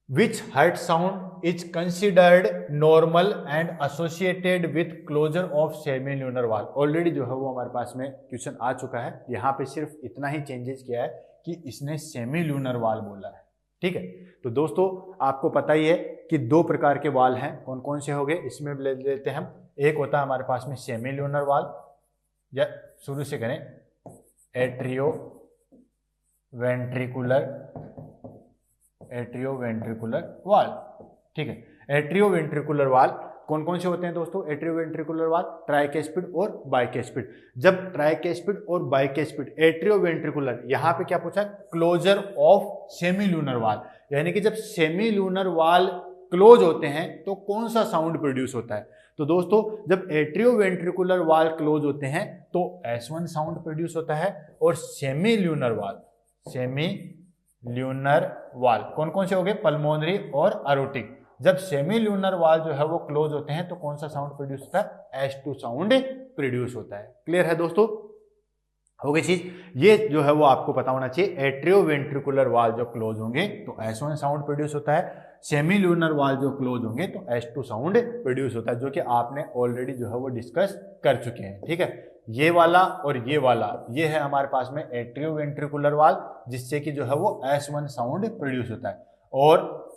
which heart sound is considered normal and associated with closure of semilunar valve. Already जो है वो हमारे पास में क्वेश्चन आ चुका है, यहाँ पे सिर्फ इतना ही चेंजेस किया है कि इसने सेमी ल्यूनर वाल बोला है, ठीक है। तो दोस्तों आपको पता ही है कि 2 प्रकार के वाल हैं, कौन कौन से हो गए इसमें ले लेते हैं हम। एक होता है हमारे पास में सेमी ल्यूनर वाल, या शुरू से करें एट्रियो वेंट्रिकुलर वाल, ठीक है। एट्रियो वेंट्रिकुलर वाल कौन कौन से होते हैं दोस्तों? एट्रियो वेंट्रिकुलर वाल ट्राइकेस्पिड और बाइकेस्पिड। जब ट्राइकेस्पिड और बाइकेस्पिड एट्रियो वेंट्रिकुलर, यहां पे क्या पूछा? क्लोजर ऑफ सेमी ल्यूनर वाल, यानी कि जब सेमी ल्यूनर वाल क्लोज होते हैं तो कौन सा साउंड प्रोड्यूस होता है? तो दोस्तों जब एट्रियो वेंट्रिकुलर वाल क्लोज होते हैं तो S1 साउंड प्रोड्यूस होता है, और सेमी ल्यूनर वाल कौन कौन से हो गए? पल्मोनरी और एरोटिक। जब सेमी ल्यूनर वाल जो है वो क्लोज होते हैं तो कौन सा साउंड प्रोड्यूस होता है? S2 साउंड प्रोड्यूस होता है। क्लियर है दोस्तों? हो गई चीज, ये जो है वो आपको पता होना चाहिए। एट्रियो वेंट्रिकुलर वाल जो क्लोज होंगे तो S1 साउंड प्रोड्यूस होता है, सेमी ल्यूनर वाल जो क्लोज होंगे तो S2 साउंड प्रोड्यूस होता है, जो कि आपने ऑलरेडी जो है वो डिस्कस कर चुके हैं, ठीक है। ये वाला और ये वाला, ये है हमारे पास में एट्रियो वेंट्रिकुलर वाल, जिससे कि जो है वो S1 साउंड प्रोड्यूस होता है, और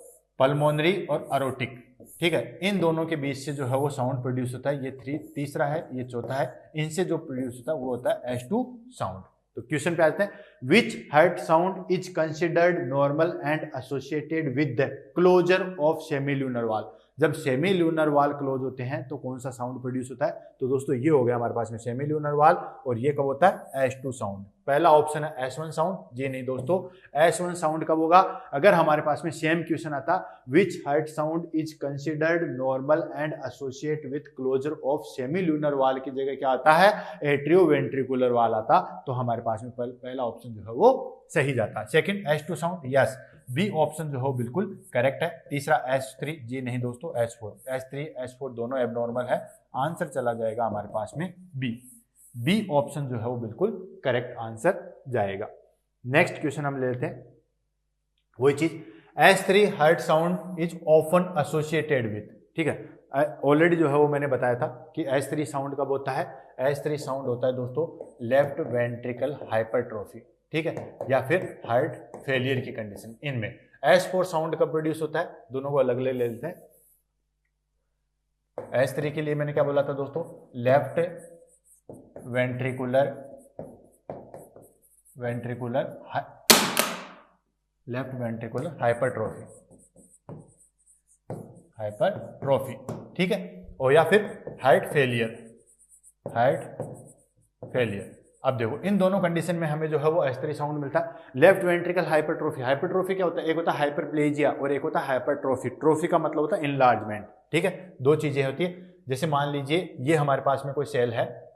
पल्मोनरी और एरोटिक, ठीक है, इन दोनों के बीच से जो है वो साउंड प्रोड्यूस होता है। ये तीसरा है, ये चौथा है, इनसे जो प्रोड्यूस होता है वो होता है S2 साउंड। तो क्वेश्चन पे आते हैं, which heart sound is considered normal and associated with the closure of semilunar valve. जब सेमी ल्यूनर वाल क्लोज होते हैं तो कौन सा साउंड प्रोड्यूस होता है? तो दोस्तों ये हो गया हमारे पास में सेमी ल्यूनर वाल, और ये कब होता है? S2 sound. पहला ऑप्शन है S1 साउंड, ये नहीं दोस्तों। S1 साउंड कब होगा? अगर हमारे पास में सेम क्वेश्चन आता, which heart sound is considered normal and associate with closure of semilunar valve की जगह क्या आता है? एट्रियो वेंट्रिकुलर वाल आता, तो हमारे पास में पहला ऑप्शन जो है वो सही जाता है। Second S2 sound, yes, B option जो है बिल्कुल करेक्ट है। तीसरा S3, जी नहीं दोस्तों, S4, S3 S4 दोनों एबनॉर्मल है, आंसर चला जाएगा हमारे पास में बी ऑप्शन जो है वो बिल्कुल करेक्ट आंसर जाएगा। नेक्स्ट क्वेश्चन हम ले लेते हैं वही चीज, S3 heart sound is often associated with, ठीक है, ऑलरेडी जो है वो मैंने बताया था कि S3 साउंड कब होता है, S3 साउंड होता है दोस्तों लेफ्ट वेंट्रिकल हाइपरट्रोफी, ठीक है, या फिर हार्ट फेलियर की कंडीशन। इनमें S4 साउंड कब प्रोड्यूस होता है, दोनों को अलग ले लेते हैं। S3 के लिए मैंने क्या बोला था दोस्तों, लेफ्ट वेंट्रिकुलर हाइपरट्रोफी, ठीक है, और या फिर हार्ट फेलियर। अब देखो इन दोनों कंडीशन में हमें जो है वो S3 साउंड मिलता है। लेफ्ट वेंट्रिकल हाइपरट्रोफी क्या होता है, एक होता है हाइपरप्लेजिया और एक होता है हाइपरट्रोफी। ट्रोफी का मतलब होता है इनलार्जमेंट, ठीक है, दो चीजें होती है। जैसे मान लीजिए ये हमारे पास में कोई सेल है,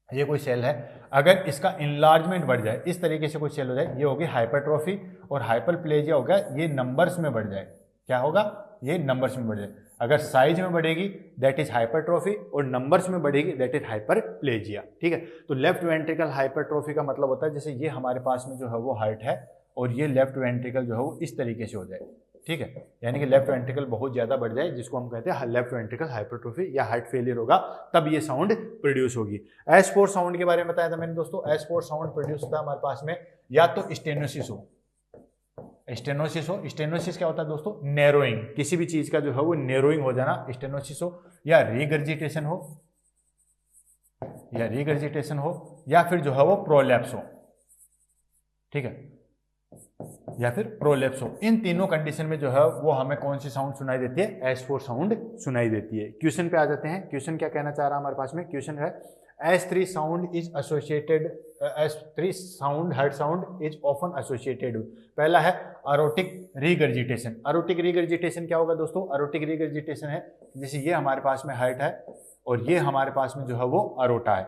ये कोई सेल है, अगर इसका इनलार्जमेंट बढ़ जाए, इस तरीके से कोई सेल हो जाए, ये होगी हाइपरट्रोफी, और हाइपरप्लेजिया होगा ये नंबर्स में बढ़ जाए, क्या होगा, ये नंबर्स में बढ़ जाए। अगर साइज में बढ़ेगी दैट इज हाइपरट्रोफी, और नंबर्स में बढ़ेगी दैट इज हाइपरप्लेजिया, ठीक है। तो लेफ्ट वेंट्रिकल हाइपरट्रोफी का मतलब होता है जैसे ये हमारे पास में जो है वो हार्ट है और ये लेफ्ट वेंट्रिकल जो है वो इस तरीके से हो जाए, ठीक है, यानी कि लेफ्ट वेंट्रिकल बहुत ज्यादा बढ़ जाए, जिसको हम कहते हैं लेफ्ट वेंट्रिकल हाइपरट्रोफी या हार्ट फेलियर होगा, तब ये साउंड प्रोड्यूस होगी। S4 साउंड के बारे में बताया था मैंने दोस्तों, S4 साउंड प्रोड्यूस होता है हमारे पास में या तो स्टेनोसिस हो, स्टेनोसिस क्या होता है दोस्तों, नैरोइंग, किसी भी चीज का जो है वो नैरोइंग हो जाना, स्टेनोसिस हो, या रीगर्जिटेशन हो, या फिर जो है वो प्रोलैप्स हो, ठीक है, या फिर प्रोलैप्स हो। इन तीनों कंडीशन में जो है वो हमें कौन सी साउंड सुनाई देती है, S4 साउंड सुनाई देती है। क्वेश्चन पे आ जाते हैं, क्वेश्चन क्या कहना चाह रहा है हमारे पास में, क्वेश्चन है S3 sound is associated, S3 sound heart sound is often associated. पहला है अरोटिक रीगर्जिटेशन। अरोटिक रीगर्जिटेशन क्या होगा दोस्तों, अरोटिक रीगर्जिटेशन है जैसे ये हमारे पास में हार्ट है और ये हमारे पास में जो है वो अरोटा है,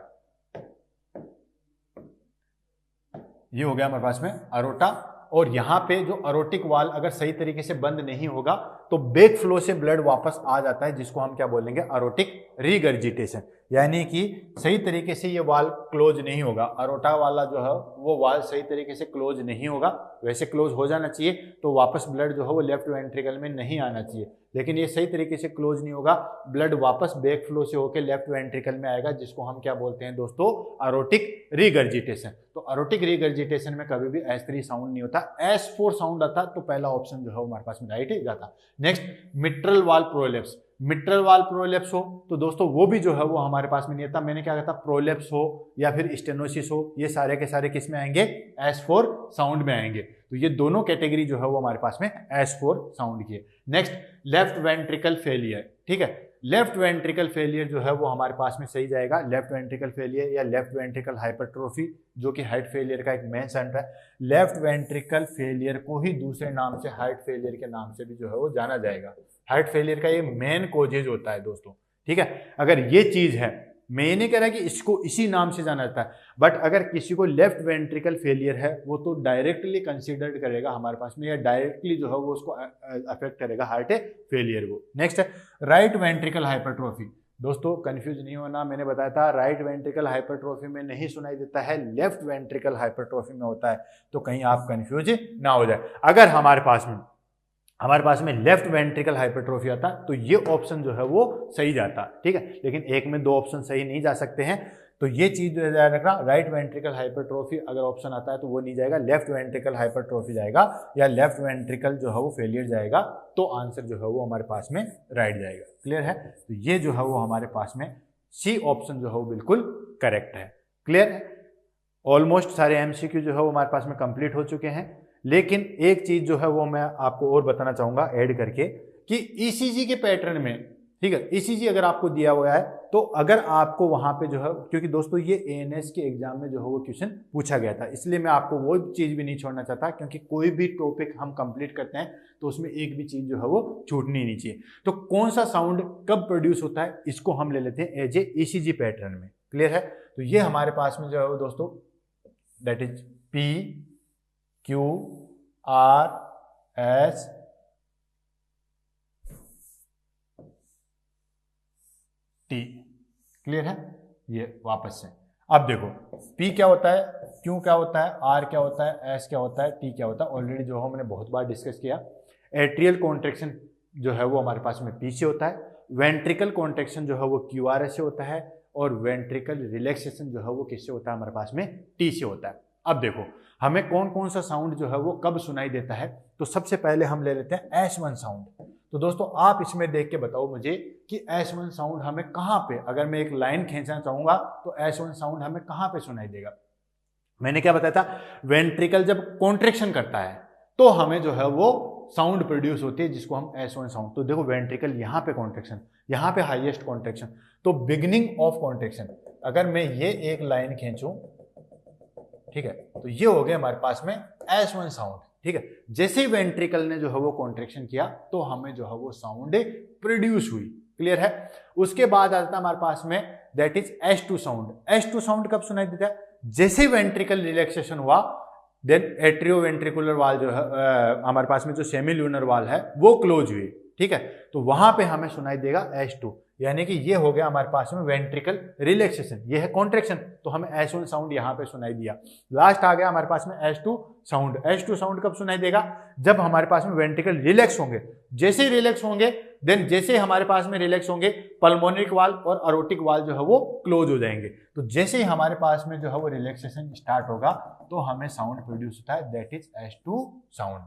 ये हो गया हमारे पास में अरोटा, और यहां पे जो अरोटिक वाल अगर सही तरीके से बंद नहीं होगा तो बैक फ्लो से ब्लड वापस आ जाता है, जिसको हम क्या बोलेंगे, अरोटिक रीगर्जिटेशन। यानी कि सही तरीके से ये वाल क्लोज नहीं होगा, अरोटा वाला जो है वो वाल सही तरीके से क्लोज नहीं होगा, वैसे क्लोज हो जाना चाहिए तो वापस ब्लड जो है वो लेफ्ट वेंट्रिकल में नहीं आना चाहिए, लेकिन ये सही तरीके से क्लोज नहीं होगा, ब्लड वापस बैक फ्लो से होकर लेफ्ट वेंट्रिकल में आएगा, जिसको हम क्या बोलते हैं दोस्तों, अरोटिक रीगर्जिटेशन। तो अरोटिक रीगर्जिटेशन में कभी भी S3 साउंड नहीं होता, S4 साउंड आता, तो पहला ऑप्शन जो है हमारे पास में राइट जाता। नेक्स्ट मिट्रल वाल प्रोलेप्स। मिट्रल वाल प्रोलेप्स हो तो दोस्तों वो भी जो है वो हमारे पास में नहीं आता, मैंने क्या कहा था, प्रोलेप्स हो या फिर स्टेनोसिस हो, ये सारे के सारे किस में आएंगे, S4 साउंड में आएंगे। तो ये दोनों कैटेगरी जो है वो हमारे पास में S4 साउंड की है। नेक्स्ट लेफ्ट वेंट्रिकल फेलियर, ठीक है, लेफ्ट वेंट्रिकल फेलियर जो है वो हमारे पास में सही जाएगा, लेफ्ट वेंट्रिकल फेलियर या लेफ्ट वेंट्रिकल हाइपरट्रोफी, जो कि हार्ट फेलियर का एक मेन सेंटर है। लेफ्ट वेंट्रिकल फेलियर को ही दूसरे नाम से हार्ट फेलियर के नाम से भी जो है वो जाना जाएगा। हार्ट फेलियर का ये मेन कोजेज होता है दोस्तों, ठीक है। अगर ये चीज है, मैं ये नहीं कह रहा कि इसको इसी नाम से जाना जाता है, बट अगर किसी को लेफ्ट वेंट्रिकल फेलियर है वो तो डायरेक्टली कंसीडर्ड करेगा हमारे पास में, या डायरेक्टली जो है वो उसको अफेक्ट करेगा हार्ट फेलियर को। नेक्स्ट है राइट वेंट्रिकल हाइपरट्रोफी। दोस्तों कंफ्यूज नहीं होना, मैंने बताया था राइट वेंट्रिकल हाइपरट्रोफी में नहीं सुनाई देता है, लेफ्ट वेंट्रिकल हाइपरट्रोफी में होता है, तो कहीं आप कंफ्यूज ना हो जाए। अगर हमारे पास में लेफ्ट वेंट्रिकल हाइपरट्रोफी आता तो ये ऑप्शन जो है वो सही जाता, ठीक है, लेकिन एक में दो ऑप्शन सही नहीं जा सकते हैं, तो ये चीज जो है रखना, राइट वेंट्रिकल हाइपरट्रोफी अगर ऑप्शन आता है तो वो नहीं जाएगा, लेफ्ट वेंट्रिकल हाइपरट्रोफी जाएगा, या लेफ्ट वेंट्रिकल जो है वो फेलियर जाएगा, तो आंसर जो है वो हमारे पास में राइट जाएगा। क्लियर है, तो ये जो है वो हमारे पास में सी ऑप्शन जो है वो बिल्कुल करेक्ट है। क्लियर है, ऑलमोस्ट सारे MCQ जो है वो हमारे पास में कंप्लीट हो चुके हैं, लेकिन एक चीज जो है वो मैं आपको और बताना चाहूंगा ऐड करके, कि ECG के पैटर्न में, ठीक है, ECG अगर आपको दिया हुआ है तो अगर आपको वहां पे जो है, क्योंकि दोस्तों ये ANS के एग्जाम में जो है वो क्वेश्चन पूछा गया था, इसलिए मैं आपको वो चीज भी नहीं छोड़ना चाहता, क्योंकि कोई भी टॉपिक हम कंप्लीट करते हैं तो उसमें एक भी चीज जो है वो छूटनी नहीं चाहिए। तो कौन सा साउंड कब प्रोड्यूस होता है, इसको हम ले लेते हैं एज ए ECG पैटर्न में। क्लियर है, तो ये हमारे पास में जो है वो दोस्तों that is P Q R S T। Clear है, ये वापस से अब देखो P क्या होता है, क्यू क्या होता है, आर क्या होता है, एस क्या होता है, टी क्या होता है, ऑलरेडी जो हमने बहुत बार डिस्कस किया। एट्रियल कॉन्ट्रैक्शन जो है वो हमारे पास में पी से होता है, वेंट्रिकल कॉन्ट्रैक्शन जो है वो क्यू आर एस से होता है, और वेंट्रिकल रिलैक्सेशन जो है वो किससे होता है हमारे पास में, टी से होता है। अब देखो हमें कौन कौन सा साउंड जो है वो कब सुनाई देता है, तो सबसे पहले हम ले लेते हैं S1 साउंड। तो दोस्तों आप इसमें देख के बताओ मुझे कि S1 साउंड हमें कहाँ पे, अगर मैं एक लाइन खींचना चाहूंगा तो S1 साउंड हमें कहाँ पे सुनाई देगा। मैंने क्या बताया था, वेंट्रिकल जब कॉन्ट्रैक्शन करता है तो हमें जो है वो साउंड प्रोड्यूस होती है जिसको हम S1 साउंड। तो देखो वेंट्रिकल यहाँ पे कॉन्ट्रैक्शन, यहाँ पे हाईएस्ट कॉन्ट्रैक्शन, तो बिगिनिंग ऑफ कॉन्ट्रैक्शन। अगर मैं ये एक लाइन खींचूं, ठीक है, तो ये हो गया हमारे पास में S1 साउंड। ठीक है, जैसे ही वेंट्रिकल ने जो है वो कॉन्ट्रैक्शन किया तो हमें जो है वो साउंड प्रोड्यूस हुई। क्लियर है। उसके बाद आता है हमारे पास में that is S2 sound. S2 sound कब सुनाई देता है, जैसे ही वेंट्रिकल रिलैक्सेशन हुआ देन एट्रियोवेंट्रिकुलर वाल जो है हमारे पास में जो सेमील्यूनर वाल है वो क्लोज हुई। ठीक है, तो वहां पे हमें सुनाई देगा S2, यानी कि ये हो गया हमारे पास में वेंट्रिकल रिलैक्सेशन, ये है कॉन्ट्रैक्शन, तो हमें S1 साउंड यहाँ पे सुनाई दिया। लास्ट आ गया हमारे पास में S2 साउंड। S2 साउंड कब सुनाई देगा, जब हमारे पास में वेंट्रिकल रिलैक्स होंगे। जैसे ही रिलैक्स होंगे देन जैसे ही हमारे पास में रिलैक्स होंगे पल्मोनिक वाल और अरोटिक वाल जो है वो क्लोज हो जाएंगे। तो जैसे ही हमारे पास में जो है वो रिलैक्सेशन स्टार्ट होगा तो हमें साउंड प्रोड्यूस होता है, that is S2 sound.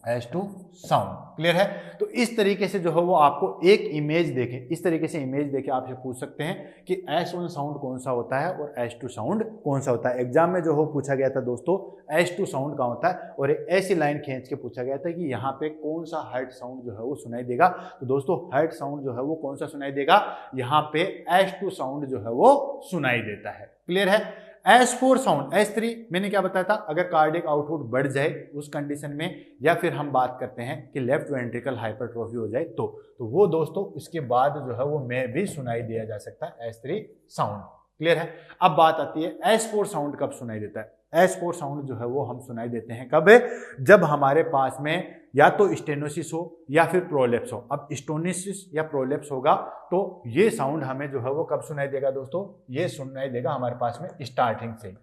S2 sound. Clear है। तो इस तरीके से जो है वो आपको एक इमेज देके, इस तरीके से इमेज देके आपसे पूछ सकते हैं कि S1 साउंड कौन सा होता है और S2 साउंड कौन सा होता है। एग्जाम में जो हो पूछा गया था दोस्तों S2 साउंड का होता है, और एक ऐसी लाइन खींच के पूछा गया था कि यहाँ पे कौन सा हर्ट साउंड जो है वो सुनाई देगा। तो दोस्तों हर्ट साउंड जो है वो कौन सा सुनाई देगा, यहाँ पे S2 साउंड जो है वो सुनाई देता है। क्लियर है। S4 साउंड, S3 मैंने क्या बताया था, अगर कार्डियक आउटपुट बढ़ जाए उस कंडीशन में, या फिर हम बात करते हैं कि लेफ्ट वेंट्रिकल हाइपरट्रोफी हो जाए तो वो दोस्तों इसके बाद जो है वो में भी सुनाई दिया जा सकता है S3 साउंड। क्लियर है। अब बात आती है S4 साउंड कब सुनाई देता है। S4 साउंड जो है वो हम सुनाई देते हैं कब, जब हमारे पास में या तो स्टेनोसिस हो या फिर प्रोलेप्स हो। अब स्टेनोसिस या प्रोलेप्स होगा तो ये साउंड हमें जो है वो कब सुनाई देगा दोस्तों, ये सुनाई देगा हमारे पास में स्टार्टिंग से,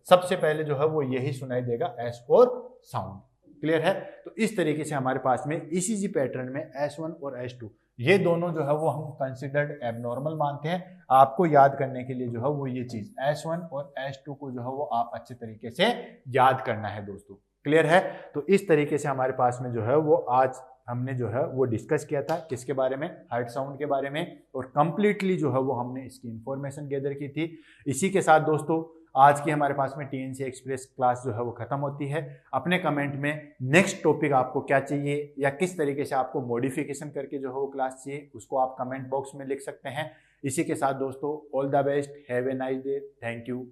सबसे पहले जो है वो यही सुनाई देगा S4 साउंड। क्लियर है। तो इस तरीके से हमारे पास में ECG पैटर्न में S1 और S2 ये दोनों जो है वो हम कंसिडर्ड एबनॉर्मल मानते हैं। आपको याद करने के लिए जो है वो ये चीज S1 और S2 को जो है वो आप अच्छे तरीके से याद करना है दोस्तों। क्लियर है। तो इस तरीके से हमारे पास में जो है वो आज हमने जो है वो डिस्कस किया था किसके बारे में, हार्ट साउंड के बारे में, और कंप्लीटली जो है वो हमने इसकी इंफॉर्मेशन गैदर की थी। इसी के साथ दोस्तों आज की हमारे पास में TNC एक्सप्रेस क्लास जो है वो खत्म होती है। अपने कमेंट में नेक्स्ट टॉपिक आपको क्या चाहिए या किस तरीके से आपको मॉडिफिकेशन करके जो है वो क्लास चाहिए उसको आप कमेंट बॉक्स में लिख सकते हैं। इसी के साथ दोस्तों all the best, have a nice day, thank you.